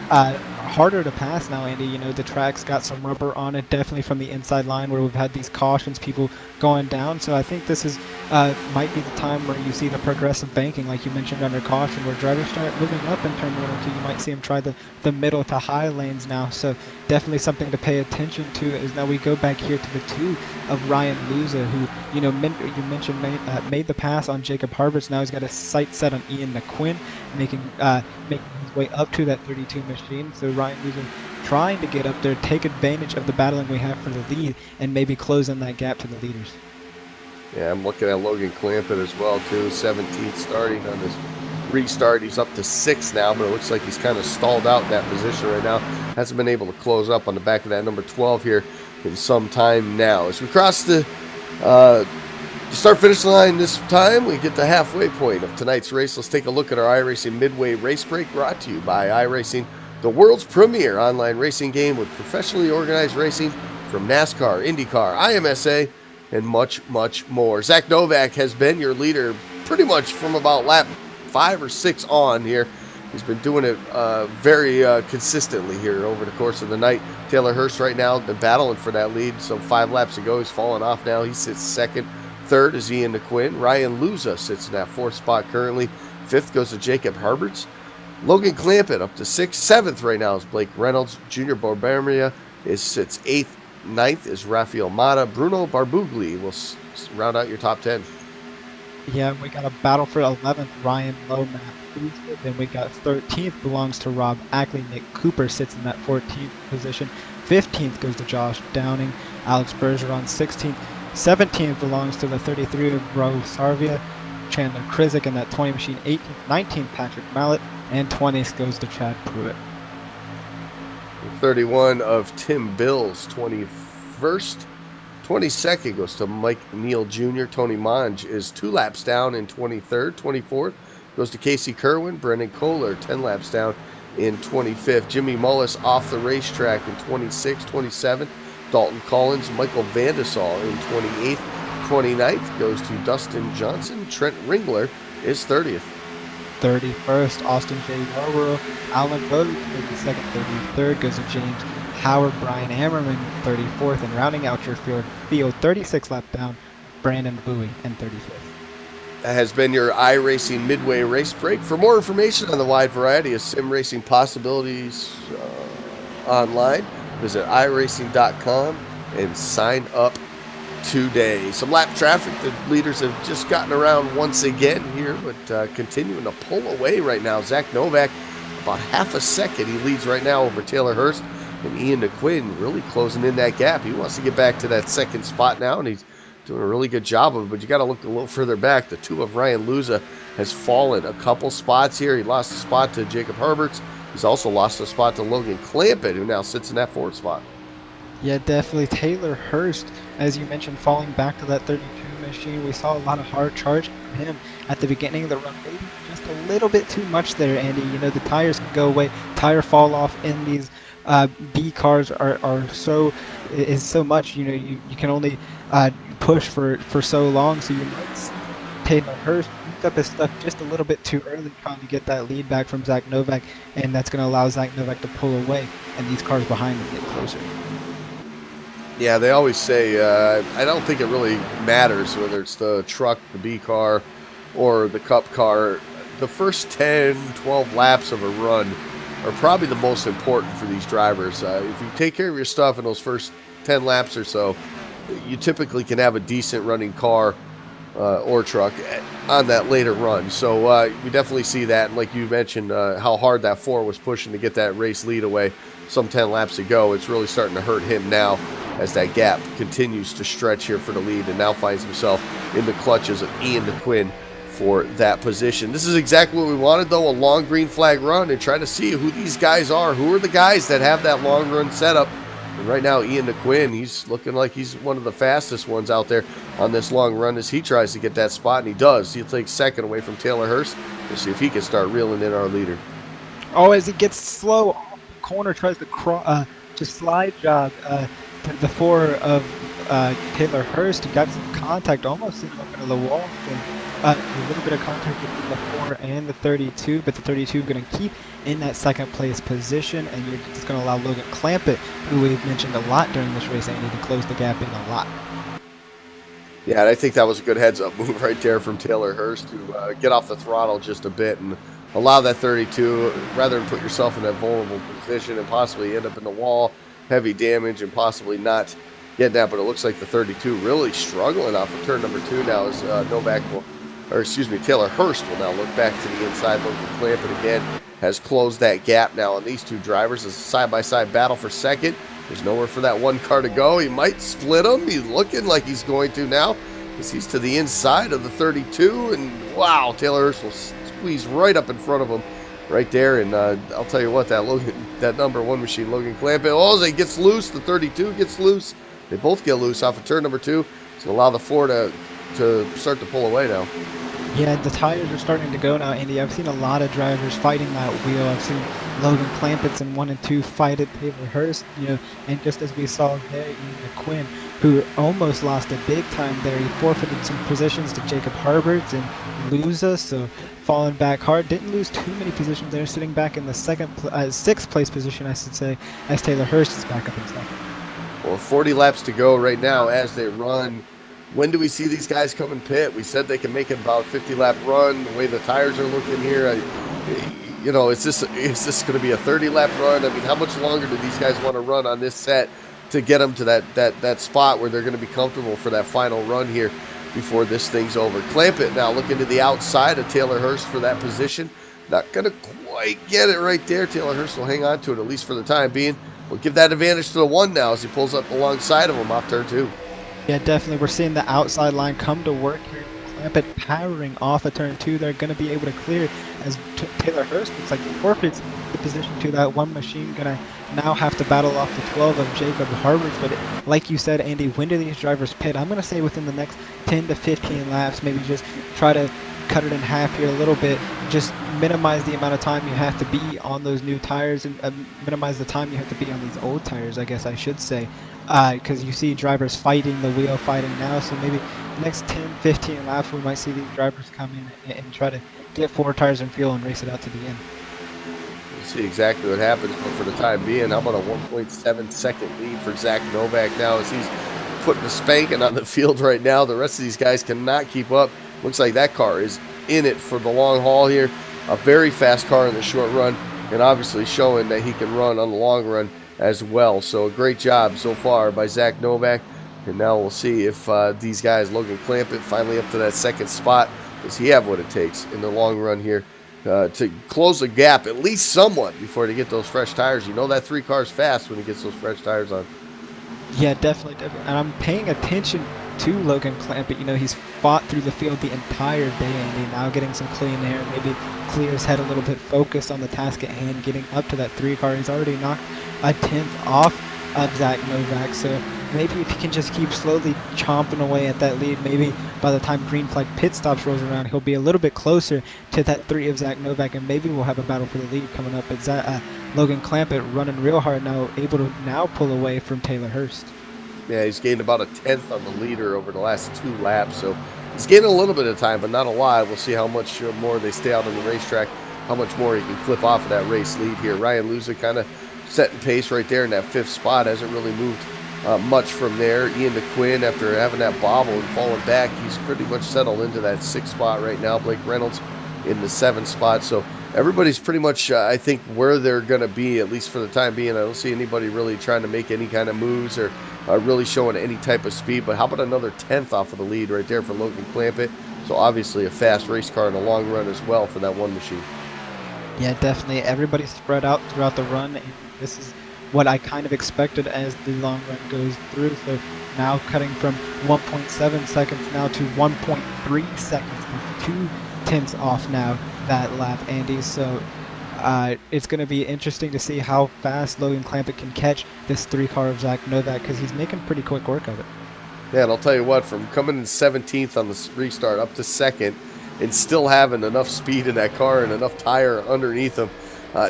harder to pass now, Andy. You know, the track's got some rubber on it, definitely from the inside line where we've had these cautions, people going down. So I think this is might be the time where you see the progressive banking, like you mentioned, under caution, where drivers start moving up in turn 1 or 2. You might see them try the middle to high lanes now. So definitely something to pay attention to. Is now we go back here to the 2 of Ryan Luza, who, you know, you mentioned made the pass on Jacob Harbert. Now he's got a sight set on Ian McQuinn, making his way up to that 32 machine. So Ryan Luza trying to get up there, take advantage of the battling we have for the lead, and maybe close in that gap to the leaders. Yeah, I'm looking at Logan Clampett as well, too. 17th starting on this restart. He's up to 6 now, but it looks like he's kind of stalled out in that position right now. Hasn't been able to close up on the back of that number 12 here in some time now. As we cross the start-finish line this time, we get the halfway point of tonight's race. Let's take a look at our iRacing Midway Race Break, brought to you by iRacing, the world's premier online racing game with professionally organized racing from NASCAR, IndyCar, IMSA, and much, much more. Zach Novak has been your leader pretty much from about lap 5 or 6 on here. He's been doing it very consistently here over the course of the night. Taylor Hurst right now been battling for that lead. So 5 laps ago, he's fallen off now. He sits second. Third is Ian DeQuinn. Ryan Luza sits in that 4th spot currently. 5th goes to Jacob Herberts. Logan Clampett up to 6th. 7th right now is Blake Reynolds. Junior Barberia sits 8th. 9th is Rafael Mata. Bruno Barbugli will round out your top 10. Yeah, we got a battle for 11th, Ryan Lomax. Then we got 13th belongs to Rob Ackley. Nick Cooper sits in that 14th position. 15th goes to Josh Downing. Alex Bergeron 16th. 17th belongs to the 33 of Ro Sarvia. Chandler Krizik in that 20 machine. 18th, 19th Patrick Mallet. And 20th goes to Chad Pruitt. 31 of Tim Bills, 21st. 22nd goes to Mike Neal Jr. Tony Monge is 2 laps down in 23rd. 24th goes to Casey Kerwin. Brendan Kohler 10 laps down in 25th. Jimmy Mullis off the racetrack in 26th. 27th, Dalton Collins. Michael Vandesal in 28th. 29th goes to Dustin Johnson. Trent Ringler is 30th. 31st, Austin J. Yarborough. Alan Bode, 32nd. 33rd goes to James Howard. Brian Hammerman, 34th. And rounding out your field 36 lap down, Brandon Bowie, and 35th. That has been your iRacing Midway Race Break. For more information on the wide variety of sim racing possibilities online, visit iRacing.com and sign up today. Some lap traffic. The leaders have just gotten around once again here, but continuing to pull away right now. Zach Novak, about half a second he leads right now over Taylor Hurst, and Ian DeQuinn really closing in that gap. He wants to get back to that 2nd spot now, and he's doing a really good job of it, but you got to look a little further back. The 2 of Ryan Luza has fallen a couple spots here. He lost a spot to Jacob Herberts. He's also lost a spot to Logan Clampett, who now sits in that 4th spot. Yeah, definitely. Taylor Hurst, as you mentioned, falling back to that 32 machine. We saw a lot of hard charge from him at the beginning of the run. Maybe just a little bit too much there, Andy. You know, the tires can go away. Tire fall off in these B cars are so much. You know, you can only push for so long. So you might see Taylor Hurst pick up his stuff just a little bit too early, trying to get that lead back from Zach Novak, and that's going to allow Zach Novak to pull away, and these cars behind him get closer. Yeah, they always say, I don't think it really matters whether it's the truck, the B car, or the Cup car. The first 10, 12 laps of a run are probably the most important for these drivers. If you take care of your stuff in those first 10 laps or so, you typically can have a decent running car or truck on that later run. So we definitely see that. And like you mentioned, how hard that 4 was pushing to get that race lead away some 10 laps ago. It's really starting to hurt him now as that gap continues to stretch here for the lead, and now finds himself in the clutches of Ian DeQuinn for that position. This is exactly what we wanted, though, a long green flag run, and try to see who these guys are. Who are the guys that have that long run setup? And right now, Ian DeQuinn, he's looking like he's one of the fastest ones out there on this long run as he tries to get that spot, and he does. He'll take 2nd away from Taylor Hurst. We'll see if he can start reeling in our leader. Oh, as he gets slow off the corner, tries to slide jog the 4 of Taylor Hurst, and got some contact almost up into the wall. And a little bit of contact between the 4 and the 32, but the 32 going to keep in that 2nd place position, and you're just going to allow Logan Clampett, who we've mentioned a lot during this race, Andy, to close the gap in a lot. Yeah, and I think that was a good heads-up move right there from Taylor Hurst to get off the throttle just a bit and allow that 32, rather than put yourself in that vulnerable position and possibly end up in the wall, heavy damage, and possibly not get that. But it looks like the 32 really struggling off of turn number 2 now as Taylor Hurst will now look back to the inside. Logan Clampett again has closed that gap now on these 2 drivers. It's a side-by-side battle for 2nd. There's nowhere for that 1 car to go. He might split them. He's looking like he's going to now, as he's to the inside of the 32. And wow, Taylor Hurst will squeeze right up in front of him right there. And I'll tell you what, that number one machine, Logan Clampett, he gets loose. The 32 gets loose. They both get loose off of turn number 2. So allow the 4 to start to pull away now. Yeah, the tires are starting to go now, Andy. I've seen a lot of drivers fighting that wheel. I've seen Logan Clampett's in 1 and 2 fight it, Taylor Hurst, and just as we saw there, Ian Quinn, who almost lost it big time there. He forfeited some positions to Jacob Harberts and Luza, so falling back hard. Didn't lose too many positions there, sitting back in the 6th place position, I should say, as Taylor Hurst is back up in second. Well, 40 laps to go right now as they run. When do we see these guys come in pit? We said they can make it about 50-lap run. The way the tires are looking here, is this going to be a 30-lap run? I mean, how much longer do these guys want to run on this set to get them to that spot where they're going to be comfortable for that final run here before this thing's over? Clampett now looking to the outside of Taylor Hurst for that position. Not going to quite get it right there. Taylor Hurst will hang on to it, at least for the time being. We'll give that advantage to the 1 now as he pulls up alongside of him off turn 2. Yeah, definitely. We're seeing the outside line come to work here. Clampett powering off of turn 2. They're going to be able to clear as Taylor Hurst looks like he forfeits the position to that 1 machine. Going to now have to battle off the 12 of Jacob Harberts. But like you said, Andy, when do these drivers pit? I'm going to say within the next 10 to 15 laps, maybe just try to cut it in half here a little bit. Just minimize the amount of time you have to be on those new tires and minimize the time you have to be on these old tires, I guess I should say. Because you see drivers fighting the wheel, fighting now. So maybe next 10, 15 laps, we might see these drivers come in and try to get 4 tires and fuel and race it out to the end. We'll see exactly what happens, but for the time being, how about a 1.7 second lead for Zach Novak now as he's putting a spanking on the field right now. The rest of these guys cannot keep up. Looks like that car is in it for the long haul here. A very fast car in the short run, and obviously showing that he can run on the long run as well. So a great job so far by Zach Novak. And now we'll see if these guys, Logan Clampett, finally up to that 2nd spot. Does he have what it takes in the long run here to close the gap, at least somewhat, before they get those fresh tires? You know that 3 car's fast when he gets those fresh tires on. Yeah, definitely. And I'm paying attention to Logan Clampett. He's fought through the field the entire day, and now getting some clean air, maybe clear his head a little bit, focused on the task at hand, getting up to that 3 car. He's already knocked a 10th off of Zach Novak, so maybe if he can just keep slowly chomping away at that lead, maybe by the time green flag pit stops rolls around, he'll be a little bit closer to that 3 of Zach Novak, and maybe we'll have a battle for the lead coming up. But Logan Clampett running real hard now, able to now pull away from Taylor Hurst. Yeah, he's gained about a 10th on the leader over the last 2 laps, so he's gaining a little bit of time, but not a lot. We'll see how much more they stay out on the racetrack, how much more he can clip off of that race lead here. Ryan Luza kind of setting pace right there in that 5th spot. Hasn't really moved much from there. Ian Quinn, after having that bobble and falling back, he's pretty much settled into that 6th spot right now. Blake Reynolds in the 7th spot. So everybody's pretty much, I think, where they're going to be, at least for the time being. I don't see anybody really trying to make any kind of moves or really showing any type of speed. But how about another 10th off of the lead right there for Logan Clampett? So obviously a fast race car in the long run as well for that 1 machine. Yeah, definitely. Everybody's spread out throughout the run. And this is what I kind of expected as the long run goes through. So now cutting from 1.7 seconds now to 1.3 seconds, 2 tenths off now that lap, Andy. So it's going to be interesting to see how fast Logan Clampett can catch this 3 car of Zach Novak, because he's making pretty quick work of it. Yeah, and I'll tell you what, from coming in 17th on the restart up to 2nd and still having enough speed in that car and enough tire underneath him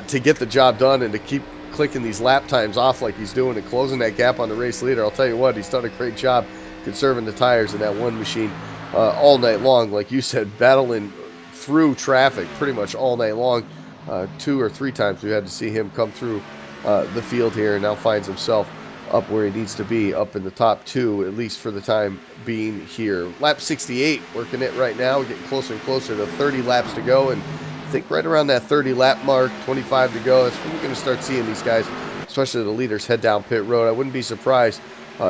to get the job done and to keep clicking these lap times off like he's doing and closing that gap on the race leader. I'll tell you what, he's done a great job conserving the tires in that 1 machine all night long. Like you said, battling through traffic pretty much all night long. 2 or 3 times we had to see him come through the field here, and now finds himself up where he needs to be, up in the top 2, at least for the time being here. Lap 68, working it right now, getting closer and closer to 30 laps to go, and I think right around that 30 lap mark, 25 to go, that's when we're going to start seeing these guys, especially the leaders, head down pit road. I wouldn't be surprised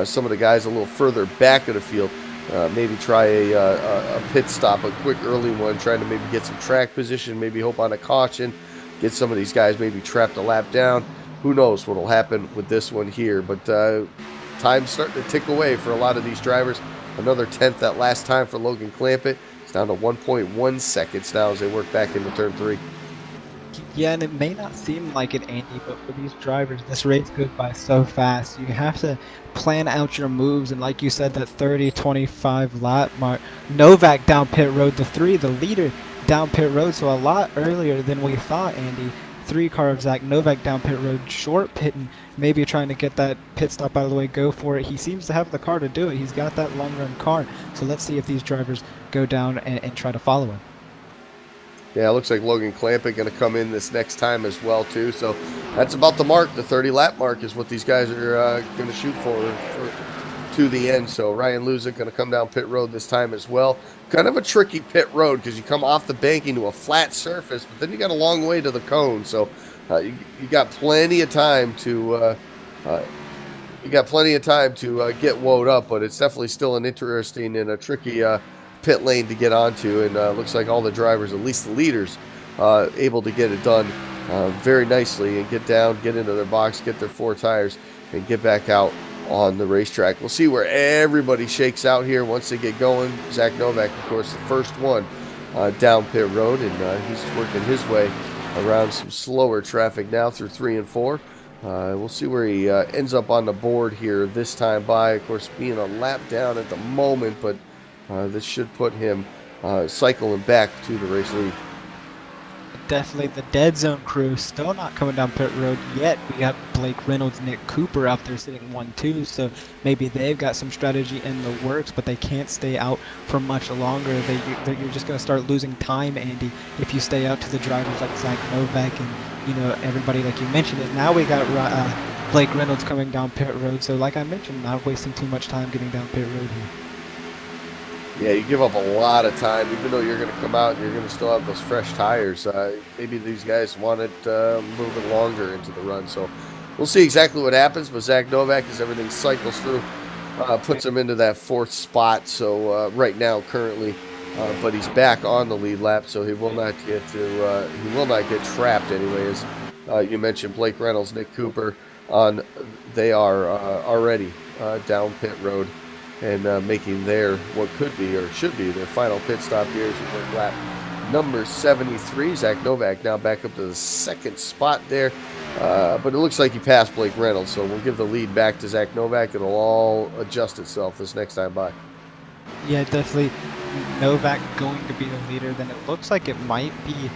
some of the guys a little further back of the field maybe try a pit stop, a quick early one, trying to maybe get some track position, maybe hope on a caution, get some of these guys maybe trapped a lap down. Who knows what will happen with this one here, but time's starting to tick away for a lot of these drivers. Another 10th that last time for Logan Clampett. It's down to 1.1 seconds now as they work back into turn 3. Yeah, and it may not seem like it, Andy, but for these drivers, this race goes by so fast. You have to plan out your moves, and like you said, that 30, 25 lap mark. Novak down pit road, the leader down pit road, so a lot earlier than we thought, Andy. 3-car of Zach Novak down pit road, short pitting, maybe trying to get that pit stop out of the way, go for it. He seems to have the car to do it. He's got that long run car, so let's see if these drivers go down and try to follow him. Yeah, it looks like Logan Clampett going to come in this next time as well, too. So that's about the mark. The 30-lap mark is what these guys are going to shoot for to the end. So Ryan Luzick going to come down pit road this time as well. Kind of a tricky pit road because you come off the bank into a flat surface, but then you got a long way to the cone. So you got plenty of time to get woed up, but it's definitely still an interesting and a tricky pit lane to get onto, and looks like all the drivers, at least the leaders, able to get it done very nicely and get down, get into their box, get their 4 tires, and get back out on the racetrack. We'll see where everybody shakes out here once they get going. Zach Novak, of course, the first one down pit road, and he's working his way around some slower traffic now through 3 and 4. We'll see where he ends up on the board here this time by. Of course, being a lap down at the moment, but this should put him cycling back to the race lead. Definitely the dead zone crew still not coming down pit road yet. We got Blake Reynolds, Nick Cooper out there sitting 1-2, so maybe they've got some strategy in the works, but they can't stay out for much longer. You're just going to start losing time, Andy, if you stay out to the drivers like Zach Novak and everybody like you mentioned. It now we got Blake Reynolds coming down pit road, so like I mentioned, not wasting too much time getting down pit road here. Yeah, you give up a lot of time, even though you're going to come out and you're going to still have those fresh tires. Maybe these guys want it a little bit longer into the run. So we'll see exactly what happens. But Zach Novak, as everything cycles through, puts him into that 4th spot. So right now, currently, but he's back on the lead lap, so he will not get trapped anyway. As you mentioned, Blake Reynolds, Nick Cooper, they are already down pit road, and making their what could be or should be their final pit stop here as we work lap number 73. Zach Novak now back up to the 2nd spot there, but it looks like he passed Blake Reynolds, so we'll give the lead back to Zach Novak. It'll all adjust itself this next time by. Yeah, definitely Novak going to be the leader. Then it looks like it might be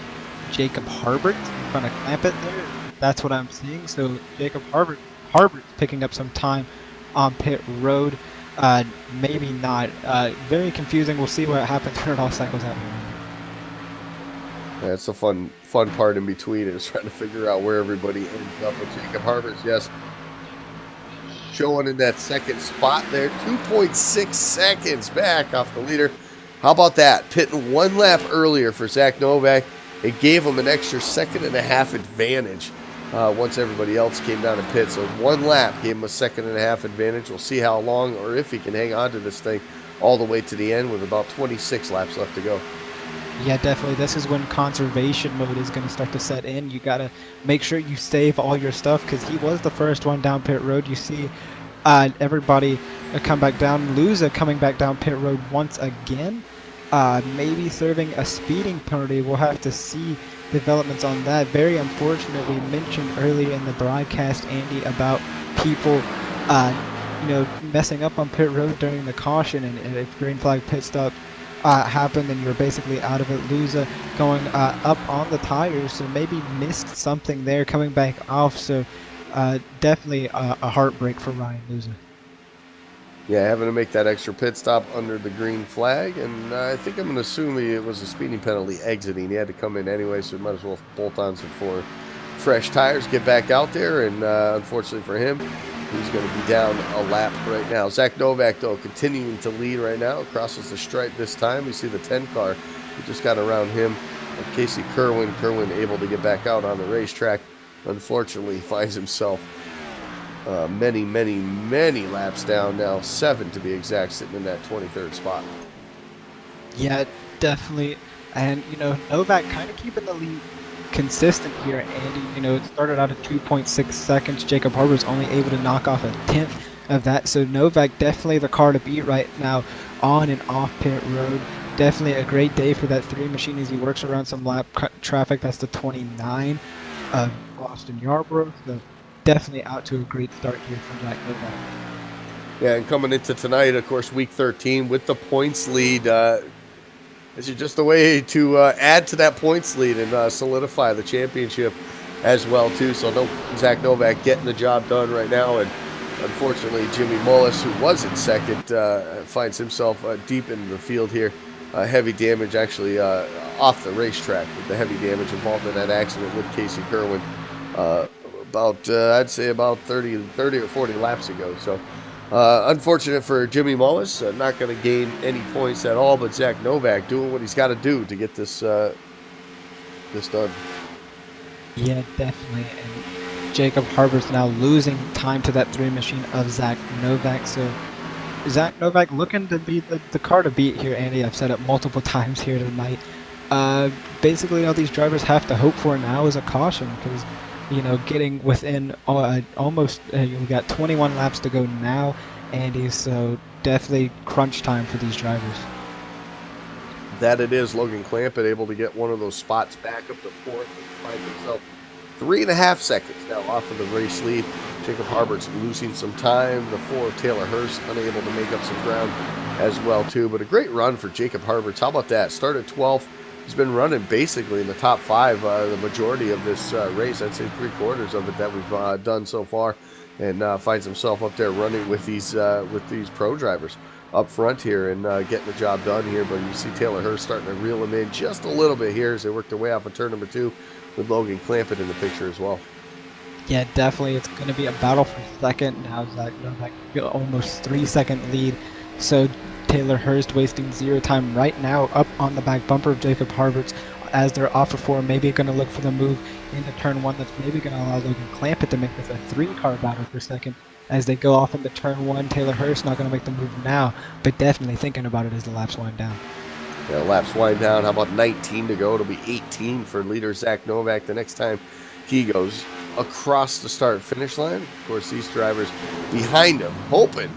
Jacob Harbert in front of Clampett there. That's what I'm seeing. So Jacob Harbert's picking up some time on pit road. Maybe not. Very confusing. We'll see what happens when it all cycles out. That's the fun part in between, is trying to figure out where everybody ends up. With Jacob Harbert's, yes, showing in that 2nd spot there, 2.6 seconds back off the leader. How about that? Pitting 1 lap earlier for Zach Novak. It gave him an extra 1.5 advantage. Once everybody else came down to pit. So 1 lap gave him a 1.5 advantage. We'll see how long or if he can hang on to this thing all the way to the end with about 26 laps left to go. Yeah, definitely. This is when conservation mode is going to start to set in. You got to make sure you save all your stuff because he was the first one down pit road. You see everybody come back down. Luza coming back down pit road once again. Maybe serving a speeding penalty. We'll have to see developments on that. Very unfortunate. We mentioned earlier in the broadcast, Andy, about people messing up on pit road during the caution, and if green flag pit stop happened, then you're basically out of it. Luza going up on the tires, so maybe missed something there coming back off. So definitely a heartbreak for Ryan Luza. Yeah, having to make that extra pit stop under the green flag, and I think I'm going to assume it was a speeding penalty exiting. He had to come in anyway, so we might as well bolt on some 4 fresh tires, get back out there, and unfortunately for him, he's going to be down a lap right now. Zach Novak, though, continuing to lead right now, crosses the stripe this time. We see the 10 car who just got around him, of Casey Kerwin. Kerwin able to get back out on the racetrack. Unfortunately, finds himself many laps down now, 7 to be exact, sitting in that 23rd spot. Yeah, definitely. And Novak kind of keeping the lead consistent here, Andy. It started out at 2.6 seconds. Jacob Harbert's only able to knock off a 10th of that. So Novak definitely the car to beat right now on and off pit road. Definitely a great day for that 3 machine as he works around some lap traffic. That's the 29 of Austin Yarborough. So definitely out to a great start here from Jack Novak. Yeah, and coming into tonight, of course, week 13 with the points lead. This is just a way to add to that points lead and solidify the championship as well, too. So no, Zach Novak getting the job done right now. And unfortunately, Jimmy Mullis, who was in second, finds himself deep in the field here. Heavy damage actually off the racetrack with the heavy damage involved in that accident with Casey Kerwin I'd say about 30 or 40 laps ago. So unfortunate for Jimmy Mullis, not going to gain any points at all, but Zach Novak doing what he's got to do to get this this done. Yeah, definitely. And Jacob Harbert's now losing time to that 3 machine of Zach Novak. So Zach Novak looking to be the car to beat here, Andy. I've said it multiple times here tonight. Basically, all these drivers have to hope for now is a caution because, getting within almost, we got 21 laps to go now, Andy. So definitely crunch time for these drivers. That it is. Logan Clampett able to get one of those spots back up to fourth and find himself 3.5 seconds now off of the race lead. Jacob Harbert's losing some time. The 4 of Taylor Hurst unable to make up some ground as well too. But a great run for Jacob Harberts. How about that? Started 12th. He's been running basically in the top 5 the majority of this race. I'd say 3/4 of it that we've done so far, and finds himself up there running with these pro drivers up front here and getting the job done here. But you see Taylor Hurst starting to reel him in just a little bit here as they work their way off of turn number 2 with Logan Clampett in the picture as well. Yeah, definitely. It's going to be a battle for second. Now Zach Novak almost 3-second lead. So Taylor Hurst wasting 0 time right now up on the back bumper of Jacob Harberts as they're off of 4. Maybe going to look for the move into turn 1 that's maybe going to allow Logan Clampett to make this a 3-car battle for second. As they go off into turn 1, Taylor Hurst not going to make the move now, but definitely thinking about it as the laps wind down. Yeah, laps wind down. How about 19 to go? It'll be 18 for leader Zach Novak the next time he goes across the start-finish line. Of course, these drivers behind him hoping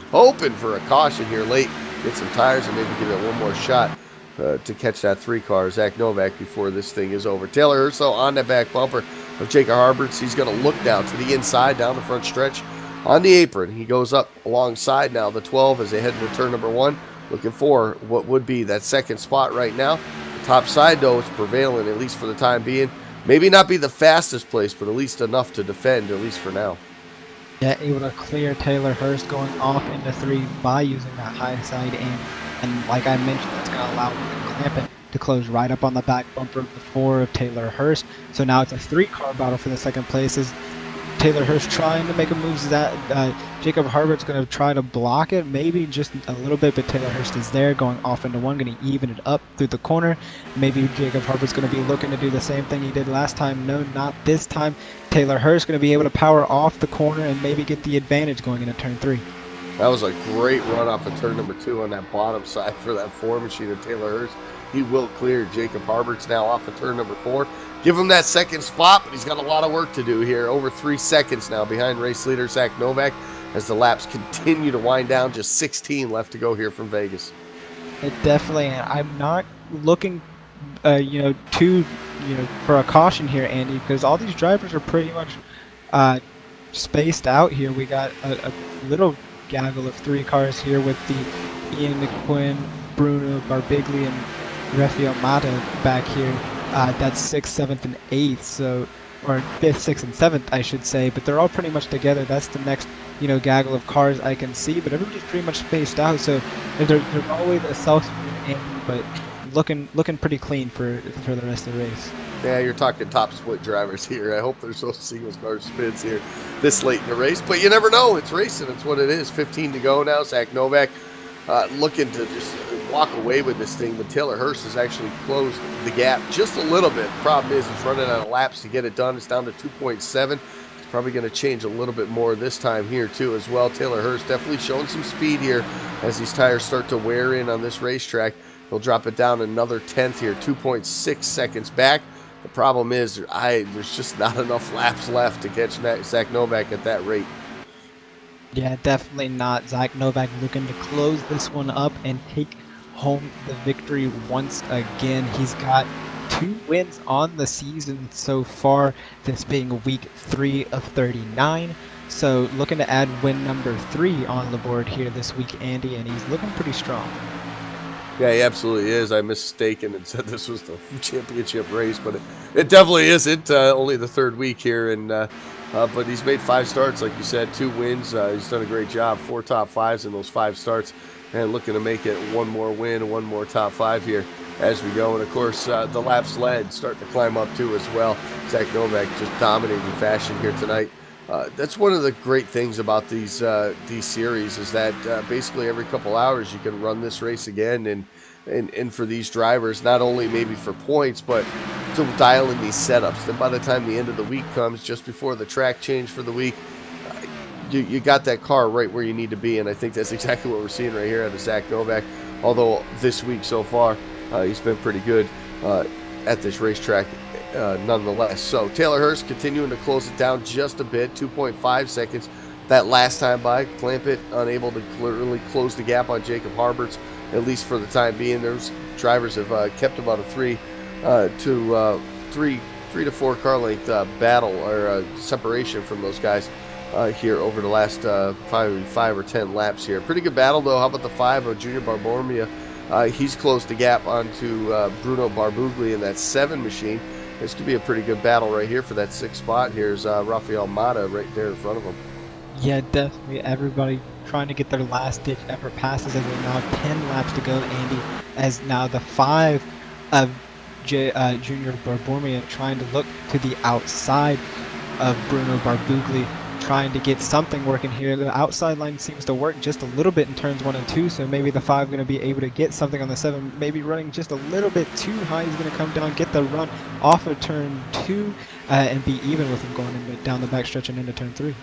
for a caution here late. Get some tires and maybe give it one more shot to catch that 3-car Zach Novak before this thing is over. Taylor Hurst on the back bumper of Jacob Harberts. He's going to look down to the inside, down the front stretch on the apron. He goes up alongside now the 12 as they head into turn number 1. Looking for what would be that second spot right now. The top side, though, is prevailing, at least for the time being. Maybe not be the fastest place, but at least enough to defend, at least for now. Yeah, able to clear Taylor Hurst going off into 3 by using that high side aim. And like I mentioned, that's going to allow Clampett to close right up on the back bumper of the 4 of Taylor Hurst. So now it's a 3-car battle for the second place. As Taylor Hurst trying to make a move that Jacob Harbert's going to try to block it, maybe just a little bit, but Taylor Hurst is there going off into 1, going to even it up through the corner. Maybe Jacob Harbert's going to be looking to do the same thing he did last time. No, not this time. Taylor Hurst going to be able to power off the corner and maybe get the advantage going into turn 3. That was a great run off of turn number 2 on that bottom side for that 4 machine of Taylor Hurst. He will clear Jacob Harberts now off of turn number 4. Give him that second spot, but he's got a lot of work to do here. Over 3 seconds now behind race leader Zach Novak as the laps continue to wind down. Just 16 left to go here from Vegas. It definitely, I'm not looking, for a caution here, Andy, because all these drivers are pretty much spaced out here. We got a little gaggle of 3 cars here with the Ian McQuinn, Bruno Barbigli, and Rafael Mata back here. That's 6th, 7th, and 8th, so, or 5th, 6th, and 7th, I should say. But they're all pretty much together. That's the next, gaggle of cars I can see. But everybody's pretty much spaced out. So they're always a self-split, but looking pretty clean for the rest of the race. Yeah, you're talking top split drivers here. I hope there's no singles car spins here this late in the race. But you never know. It's racing. It's what it is. 15 to go now. Zach Novak looking to just walk away with this thing, but Taylor Hurst has actually closed the gap just a little bit. The problem is he's running out of laps to get it done. It's down to 2.7. It's probably going to change a little bit more this time here too as well. Taylor Hurst definitely showing some speed here as these tires start to wear in on this racetrack. He'll drop it down another 10th here, 2.6 seconds back. The problem is there's just not enough laps left to catch Zach Novak at that rate. Yeah, definitely not. Zach Novak looking to close this one up and take home the victory once again. He's got 2 wins on the season so far, this being week 3 of 39. So looking to add win number 3 on the board here this week, Andy, and he's looking pretty strong. Yeah, he absolutely is. I mistaken and said this was the championship race, but it definitely isn't. Only the third week here, and but he's made 5 starts, like you said, 2 wins. He's done a great job. 4 top 5s in those 5 starts, and looking to make it 1 more win, 1 more top 5 here as we go. And of course, the laps led starting to climb up too as well. Zach Novak just dominating fashion here tonight. That's one of the great things about these series is that basically every couple hours you can run this race again, and for these drivers, not only maybe for points, but to dial in these setups. Then by the time the end of the week comes, just before the track change for the week, you got that car right where you need to be, and I think that's exactly what we're seeing right here out of Zach Novak. Although this week so far, he's been pretty good at this racetrack. Nonetheless. So Taylor Hurst continuing to close it down just a bit, 2.5 seconds. That last time by, Clampett unable to clearly close the gap on Jacob Harberts, at least for the time being. Those drivers have kept about a 3 to 4 car length battle or separation from those guys here over the last 5 or 10 laps here. Pretty good battle though. How about the 5 of Junior Barbormia? He's closed the gap onto Bruno Barbugli in that 7 machine. This could be a pretty good battle right here for that 6th spot. Here's Rafael Mata right there in front of him. Yeah, definitely. Everybody trying to get their last-ditch effort passes as we're now 10 laps to go, Andy, as now the 5 of Junior Barbormia trying to look to the outside of Bruno Barbugli, trying to get something working here. The outside line seems to work just a little bit in turns 1 and 2, so maybe the 5 going to be able to get something on the 7, maybe running just a little bit too high. He's going to come down, get the run off of turn 2, and be even with him going down the backstretch and into turn 3.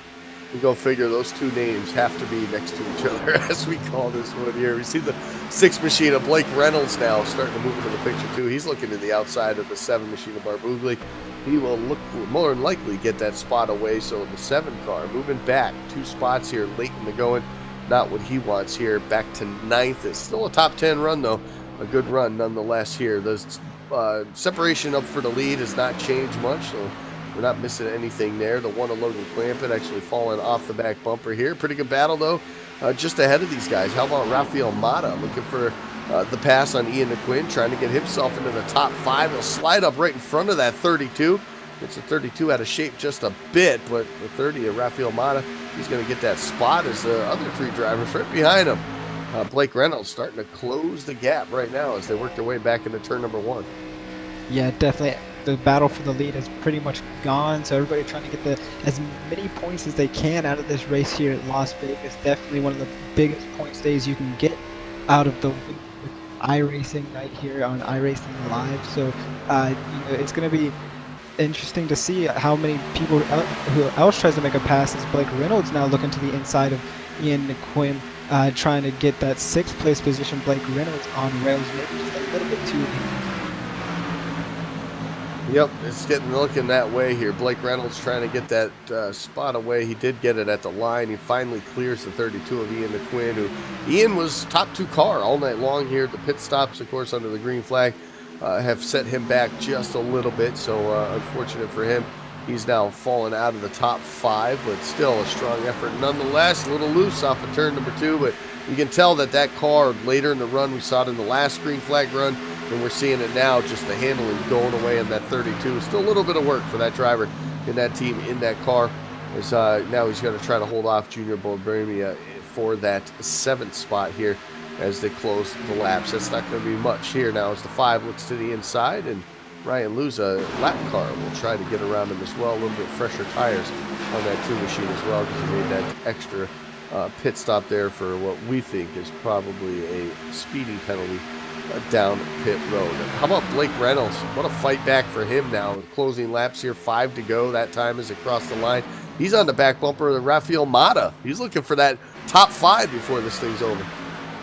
We go figure those 2 names have to be next to each other as we call this one here. We see the 6 machine of Blake Reynolds now starting to move into the picture too. He's looking to the outside of the 7 machine of Barbugli. He will look more than likely get that spot away. So the 7 car moving back 2 spots here late in the going. Not what he wants here. Back to 9th. It's still a top 10 run though. A good run nonetheless here. The separation up for the lead has not changed much. So we're not missing anything there. The 1 of Logan Clampett actually falling off the back bumper here. Pretty good battle though. Just ahead of these guys. How about Rafael Mata looking for the pass on Ian McQuinn, trying to get himself into the top 5. He'll slide up right in front of that 32. It's a 32 out of shape just a bit, but the 30 of Rafael Mata, he's going to get that spot as the other 3 drivers right behind him. Blake Reynolds starting to close the gap right now as they work their way back into turn number 1. Yeah, definitely. The battle for the lead is pretty much gone, so everybody trying to get as many points as they can out of this race here at Las Vegas. Definitely one of the biggest point stays you can get out of the week with iRacing right here on iRacing Live. So it's going to be interesting to see how many people who else tries to make a pass as Blake Reynolds now looking to the inside of Ian McQuinn, trying to get that 6th place position. Blake Reynolds on rails, maybe just a little bit too. Yep, it's looking that way here. Blake Reynolds trying to get that spot away. He did get it at the line. He finally clears the 32 of Ian McQuinn, who Ian was top 2 car all night long here. The pit stops, of course, under the green flag have set him back just a little bit. So unfortunate for him. He's now fallen out of the top 5, but still a strong effort. Nonetheless, a little loose off of turn number 2, but you can tell that car later in the run, we saw it in the last green flag run, and we're seeing it now, just the handling going away in that 32. Still a little bit of work for that driver in that team, in that car. As now he's going to try to hold off Junior Barbormia for that 7th spot here as they close the laps. That's not going to be much here now as the 5 looks to the inside, and Ryan Luza lap car will try to get around him as well. A little bit fresher tires on that 2 machine as well, because he made that extra pit stop there for what we think is probably a speeding penalty down pit road. How about Blake Reynolds? What a fight back for him now. Closing laps here, 5 to go. That time as it crossed the line. He's on the back bumper of Rafael Mata. He's looking for that top 5 before this thing's over.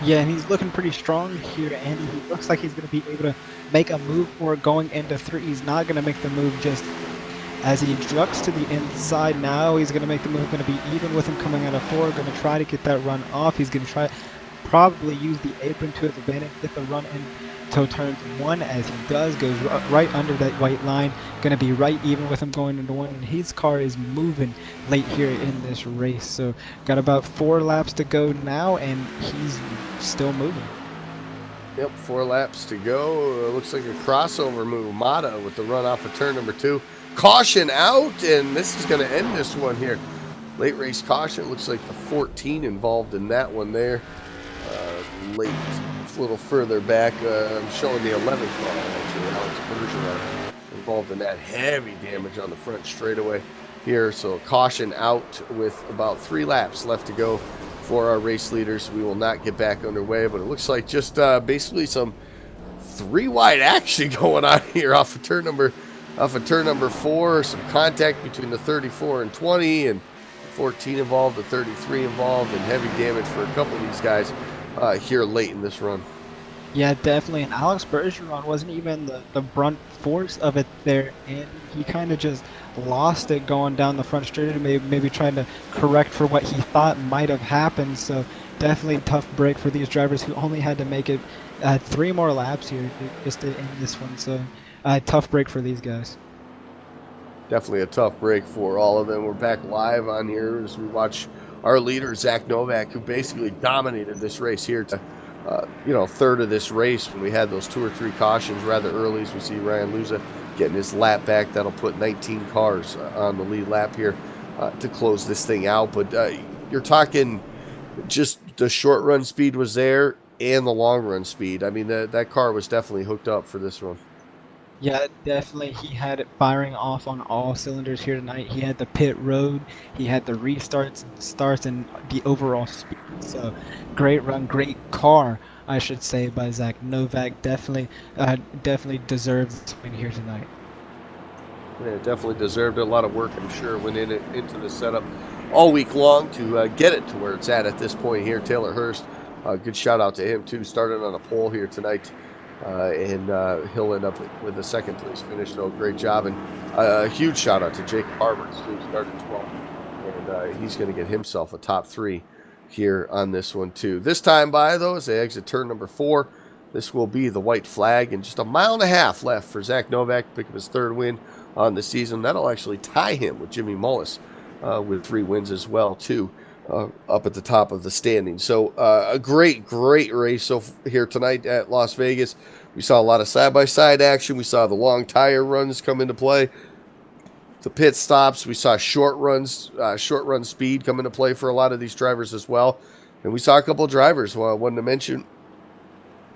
Yeah, and he's looking pretty strong here, Andy. He looks like he's going to be able to make a move for it going into 3. He's not going to make the move just as he instructs to the inside. Now he's going to make the move, going to be even with him coming out of 4, going to try to get that run off. He's going to try probably use the apron to his advantage, get the run into turns 1 as he does, goes right under that white line, going to be right even with him going into 1, and his car is moving late here in this race. So got about 4 laps to go now, and he's still moving. Yep, 4 laps to go. Looks like a crossover move. Mata with the run off of turn number 2. Caution out, and this is going to end this one here. Late race caution. Looks like the 14 involved in that one there. Late, a little further back. I'm showing the 11th car, actually. Alex Bergeron involved in that. Heavy damage on the front straightaway here. So caution out with about 3 laps left to go for our race leaders. We will not get back underway, but it looks like just basically some 3 wide action going on here off of turn number 4. Some contact between the 34 and 20, and 14 involved, the 33 involved, and heavy damage for a couple of these guys here late in this run. Yeah, definitely. And Alex Bergeron wasn't even the brunt force of it there, and he kind of just lost it going down the front straight, and maybe trying to correct for what he thought might have happened. So definitely a tough break for these drivers who only had to make it 3 more laps here just to end this one. So tough break for these guys. Definitely a tough break for all of them. We're back live on here as we watch our leader, Zach Novak, who basically dominated this race here to, third of this race when we had those 2 or 3 cautions rather early. As we see Ryan Luza getting his lap back. That'll put 19 cars on the lead lap here to close this thing out. But you're talking just the short run speed was there and the long run speed. I mean, that car was definitely hooked up for this one. Yeah, definitely. He had it firing off on all cylinders here tonight. He had the pit road, he had the restarts, starts, and the overall speed. So, great run, great car, I should say, by Zach Novak. Definitely deserves this win here tonight. Yeah, definitely deserved it. A lot of work, I'm sure, went into the setup all week long to get it to where it's at this point here. Taylor Hurst, good shout out to him too. Started on a pole here tonight. And he'll end up with a 2nd place finish. So great job, and a huge shout out to Jacob Harberts, who started 12th, and he's going to get himself a top 3 here on this one too. This time by though, as they exit turn number 4, this will be the white flag, and just 1.5 miles left for Zach Novak to pick up his 3rd win on the season. That'll actually tie him with Jimmy Mullis with 3 wins as well too. Up at the top of the standing. So a great race here tonight at Las Vegas. We saw a lot of side-by-side action. We saw the long tire runs come into play. The pit stops. We saw short run speed come into play for a lot of these drivers as well. And we saw a couple of drivers. Well, I wanted to mention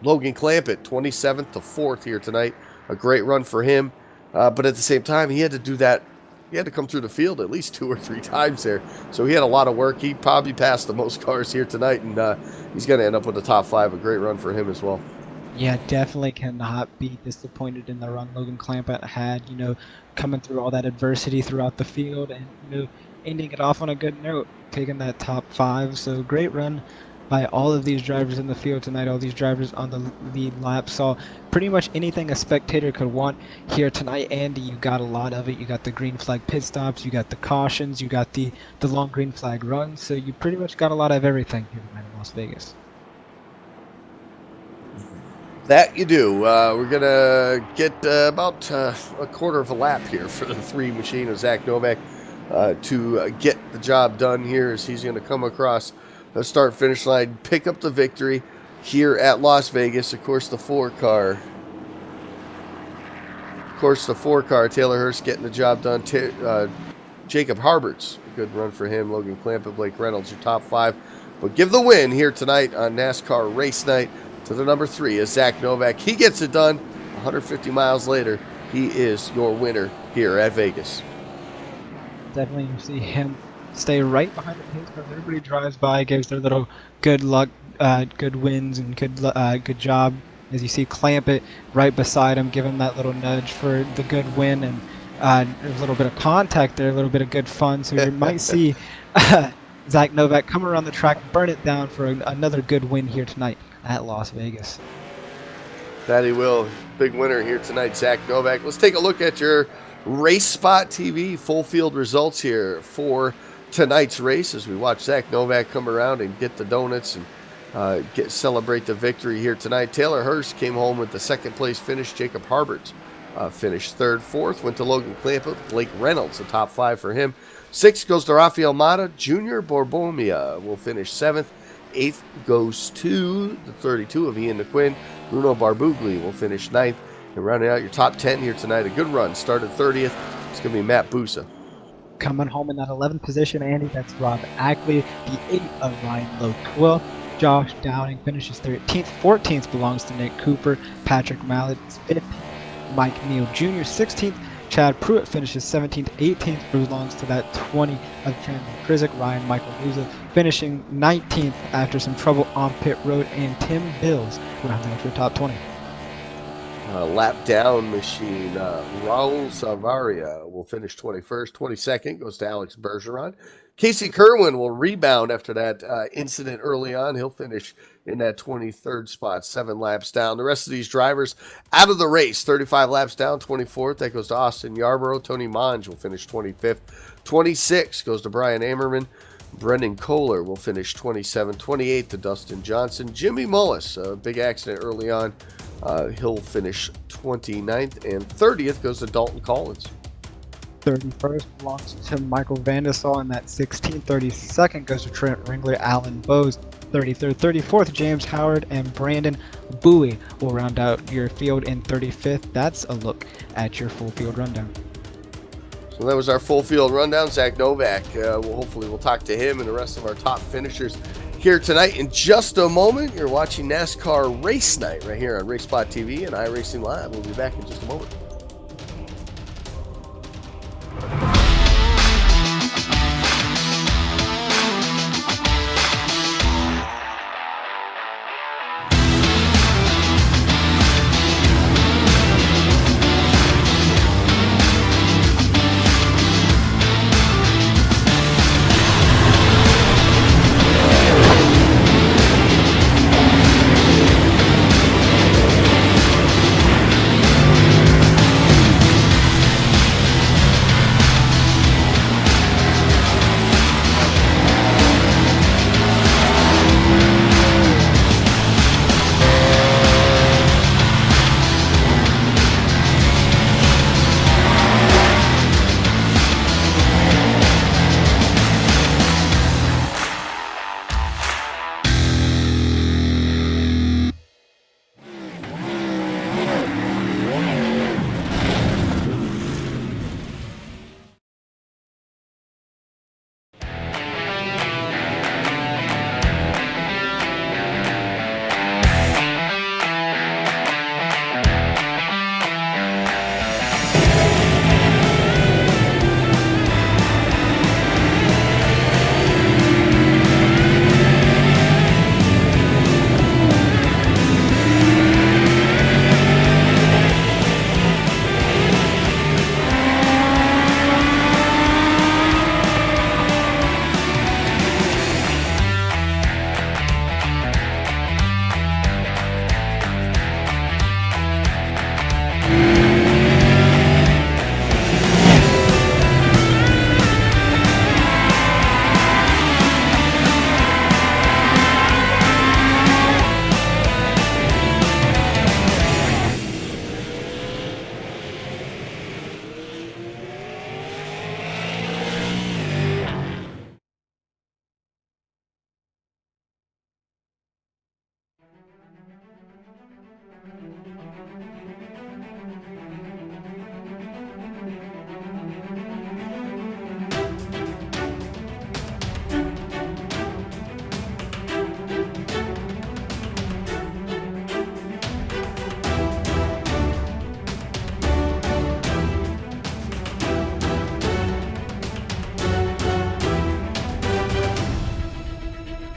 Logan Clampett, 27th to 4th here tonight. A great run for him. But at the same time, he had to do that. He had to come through the field at least 2 or 3 times there. So he had a lot of work. He probably passed the most cars here tonight, and he's going to end up with the top 5. A great run for him as well. Yeah, definitely cannot be disappointed in the run Logan Clampett had, coming through all that adversity throughout the field and, ending it off on a good note, taking that top 5. So great run by all of these drivers in the field tonight. All these drivers on the lead lap saw pretty much anything a spectator could want here tonight. Andy, you got a lot of it. You got the green flag pit stops, you got the cautions, you got the long green flag runs. So you pretty much got a lot of everything here tonight in Las Vegas. That you do. We're going to get about a quarter of a lap here for the 3 machine of Zach Novak to get the job done here, as he's going to come across the start-finish line, pick up the victory here at Las Vegas. Of course, the 4 car. Taylor Hurst getting the job done. Jacob Harberts, a good run for him. Logan Clampett, Blake Reynolds, your top 5. But give the win here tonight on NASCAR Race Night to the number 3 is Zach Novak. He gets it done 150 miles later. He is your winner here at Vegas. Definitely you see him stay right behind the pace car. Everybody drives by, gives their little good luck, good wins, and good job. As you see Clampett right beside him, give him that little nudge for the good win, and a little bit of contact there, a little bit of good fun. So you might see Zach Novak come around the track, burn it down for another good win here tonight at Las Vegas. That he will. Big winner here tonight, Zach Novak. Let's take a look at your Race Spot TV full field results here for tonight's race as we watch Zach Novak come around and get the donuts and celebrate the victory here tonight. Taylor Hurst came home with the second place finish. Jacob Harbert finished third. Fourth went to Logan Clampa. Blake Reynolds, the top 5 for him. 6th goes to Rafael Mata. Junior Borbomia will finish 7th. 8th goes to the 32 of Ian McQuinn. Bruno Barbugli will finish 9th. And rounding out your top 10 here tonight, a good run. Started 30th. It's going to be Matt Busa. Coming home in that 11th position, Andy, that's Rob Ackley. The 8th of Ryan Lowe, 12th. Josh Downing finishes 13th. 14th belongs to Nick Cooper. Patrick Mallet is 15th. Mike Neal Jr. 16th. Chad Pruitt finishes 17th. 18th belongs to that 20 of Chandler Krizik. Ryan Michael Musa finishing 19th after some trouble on pit road. And Tim Bills rounding out your top 20. Lap down machine. Raul Savaria will finish 21st. 22nd goes to Alex Bergeron. Casey Kerwin will rebound after that incident early on. He'll finish in that 23rd spot, 7 laps down. The rest of these drivers out of the race, 35 laps down, 24th. That goes to Austin Yarborough. Tony Monge will finish 25th. 26 goes to Brian Amerman. Brendan Kohler will finish 27th. 28th to Dustin Johnson. Jimmy Mullis, a big accident early on. He'll finish 29th, and 30th goes to Dalton Collins. 31st belongs to Michael Vandesal, and that 16th. 32nd goes to Trent Ringler. Alan Bowes, 33rd. 34th, James Howard, and Brandon Bowie will round out your field in 35th. That's a look at your full field rundown. So that was our full field rundown. Zach Novak, hopefully we'll talk to him and the rest of our top finishers here tonight in just a moment. You're watching NASCAR Race Night right here on Race Spot TV and iRacing Live. We'll be back in just a moment.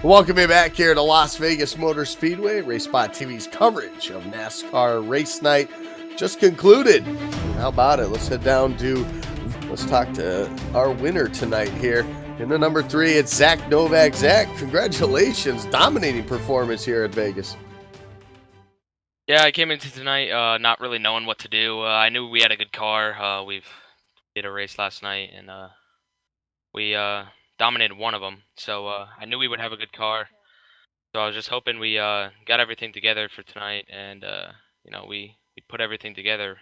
Welcome you back here to Las Vegas Motor Speedway. Race Spot TV's coverage of NASCAR Race Night just concluded. How about it? Let's talk to our winner tonight here. In the number 3, it's Zach Novak. Zach, congratulations. Dominating performance here at Vegas. Yeah, I came into tonight not really knowing what to do. I knew we had a good car. We've did a race last night, and we dominated one of them. So I knew we would have a good car. So I was just hoping we got everything together for tonight, and we put everything together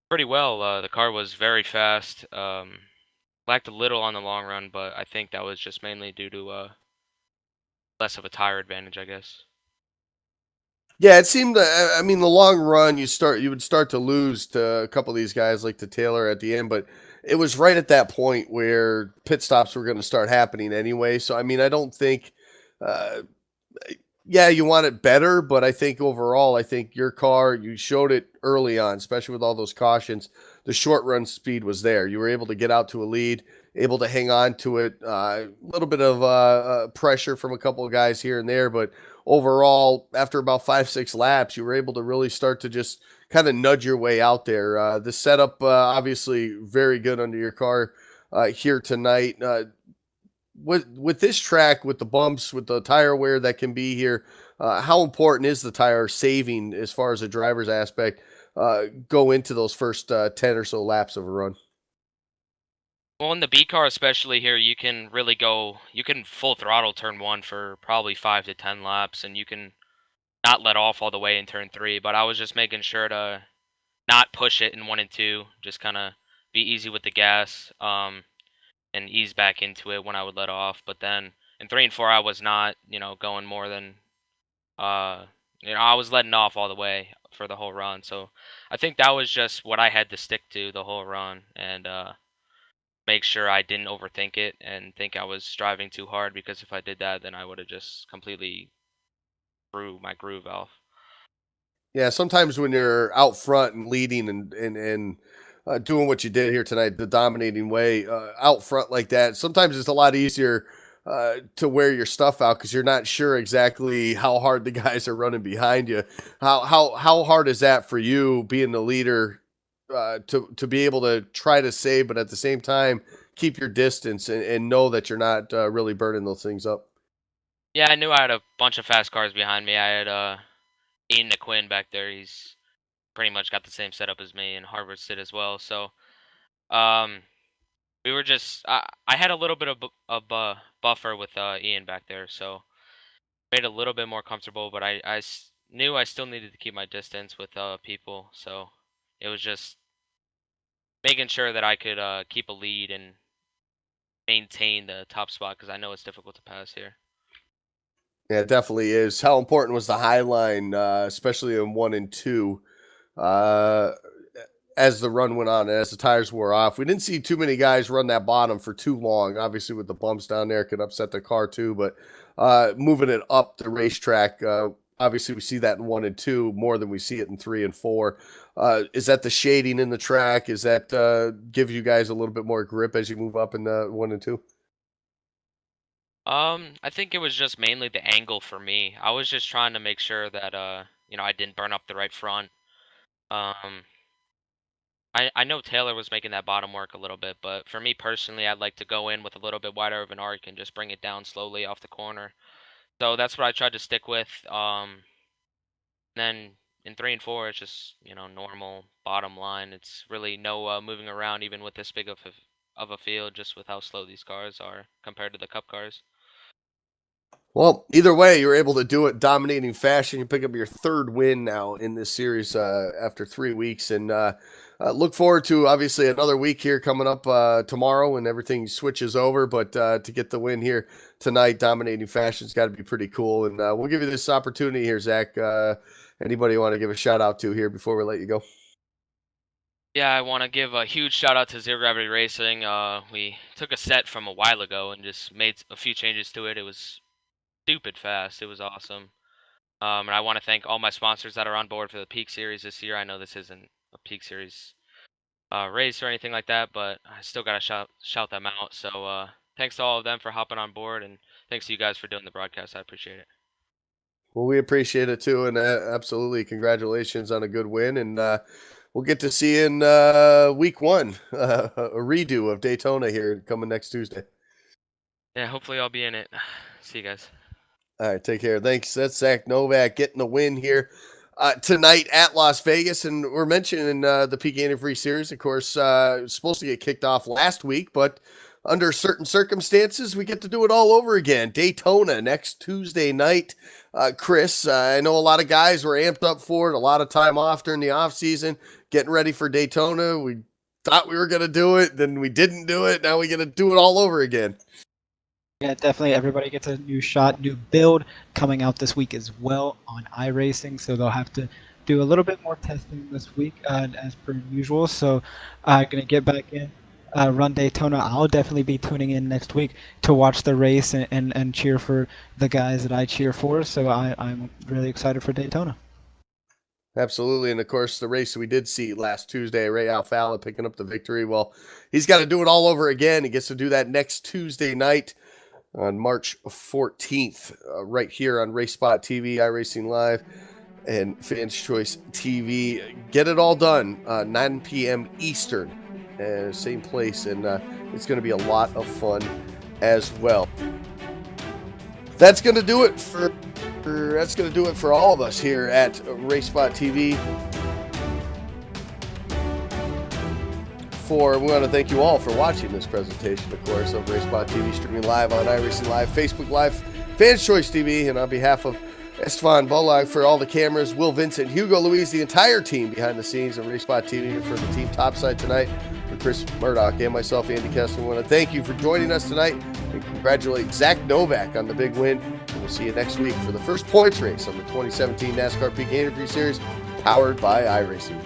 pretty well. The car was very fast. Lacked a little on the long run, but I think that was just mainly due to less of a tire advantage, I guess. Yeah, it seemed. I mean, the long run, you would start to lose to a couple of these guys like the Taylor at the end, but it was right at that point where pit stops were going to start happening anyway. So I mean, I don't think. Uh, yeah, you want it better, but I think overall, I think your car, you showed it early on, especially with all those cautions. The short run speed was there. You were able to get out to a lead, able to hang on to it. A little bit of pressure from a couple of guys here and there, but overall, after about 5, 6 laps, you were able to really start to just kind of nudge your way out there. The setup, obviously, very good under your car here tonight. With this track, with the bumps, with the tire wear that can be here, how important is the tire saving as far as the driver's aspect go into those first 10 or so laps of a run? Well, in the B car, especially here, you can really go. You can full throttle turn one for probably 5 to 10 laps, and you can not let off all the way in turn three. But I was just making sure to not push it in one and two. Just kind of be easy with the gas, and ease back into it when I would let off. But then in three and four, I was not, going more than, uh, I was letting off all the way for the whole run. So I think that was just what I had to stick to the whole run, and make sure I didn't overthink it and think I was driving too hard, because if I did that, then I would have just completely threw my groove off. Yeah, sometimes when you're out front and leading and doing what you did here tonight, the dominating way out front like that, sometimes it's a lot easier to wear your stuff out because you're not sure exactly how hard the guys are running behind you. How hard is that for you being the leader to be able to try to save, but at the same time keep your distance and know that you're not really burning those things up? Yeah, I knew I had a bunch of fast cars behind me. I had Ian McQuinn back there. He's pretty much got the same setup as me, and Harvard Sid as well. So um, we were just I had a little bit of buffer with Ian back there, so made it a little bit more comfortable. But knew I still needed to keep my distance with people, so it was just making sure that I could keep a lead and maintain the top spot, because I know it's difficult to pass here. Yeah, it definitely is. How important was the high line, especially in 1 and 2, uh, as the run went on and as the tires wore off? We didn't see too many guys run that bottom for too long. Obviously, with the bumps down there, it could upset the car too. But moving it up the racetrack, obviously, we see that in 1 and 2 more than we see it in 3 and 4. Is that the shading in the track? Is that give you guys a little bit more grip as you move up in 1 and 2? I think it was just mainly the angle for me. I was just trying to make sure that I didn't burn up the right front. Um, I know Taylor was making that bottom work a little bit, but for me personally, I'd like to go in with a little bit wider of an arc and just bring it down slowly off the corner. So that's what I tried to stick with. Then in three and four, it's just normal bottom line. It's really no moving around, even with this big of a field, just with how slow these cars are compared to the Cup cars. Well, either way, you were able to do it dominating fashion. You pick up your third win now in this series after 3 weeks, and look forward to obviously another week here coming up tomorrow when everything switches over. But to get the win here tonight, dominating fashion's got to be pretty cool. And we'll give you this opportunity here, Zach. Anybody you want to give a shout out to here before we let you go? Yeah, I want to give a huge shout out to Zero Gravity Racing. We took a set from a while ago and just made a few changes to it. It was stupid fast. It was awesome. And I want to thank all my sponsors that are on board for the Peak Series this year. I know this isn't a Peak Series race or anything like that, but I still gotta shout them out. So thanks to all of them for hopping on board, and thanks to you guys for doing the broadcast. I appreciate it. Well, we appreciate it too, and absolutely congratulations on a good win. And we'll get to see you in week one, a redo of Daytona here coming next Tuesday. Yeah, hopefully I'll be in it. See you guys. All right, take care. Thanks. That's Zach Novak getting the win here tonight at Las Vegas. And we're mentioning the Peak Antifreeze Series, of course, it was supposed to get kicked off last week, but under certain circumstances, we get to do it all over again. Daytona next Tuesday night. Chris, I know a lot of guys were amped up for it, a lot of time off during the off season, getting ready for Daytona. We thought we were going to do it, then we didn't do it. Now we got to do it all over again. Yeah, definitely. Everybody gets a new shot, new build coming out this week as well on iRacing. So they'll have to do a little bit more testing this week as per usual. So I'm going to get back in, run Daytona. I'll definitely be tuning in next week to watch the race and cheer for the guys that I cheer for. So I'm really excited for Daytona. Absolutely. And of course, the race we did see last Tuesday, Ray Alfala picking up the victory. Well, he's got to do it all over again. He gets to do that next Tuesday night on March 14th, right here on Race Spot TV, iRacing Live, and Fans Choice TV. Get it all done, 9 p.m. Eastern, same place, and it's going to be a lot of fun as well. That's going to do it for all of us here at Race Spot TV. We want to thank you all for watching this presentation, of course, of Race Spot TV, streaming live on iRacing Live, Facebook Live, Fans Choice TV, and on behalf of Esteban Bolag for all the cameras, Will Vincent, Hugo Louise, the entire team behind the scenes of Race Spot TV, and for the team topside tonight, for Chris Murdoch and myself, Andy Kessler, we want to thank you for joining us tonight and congratulate Zach Novak on the big win. And we'll see you next week for the first points race on the 2017 NASCAR Peak Antifreeze Series, powered by iRacing.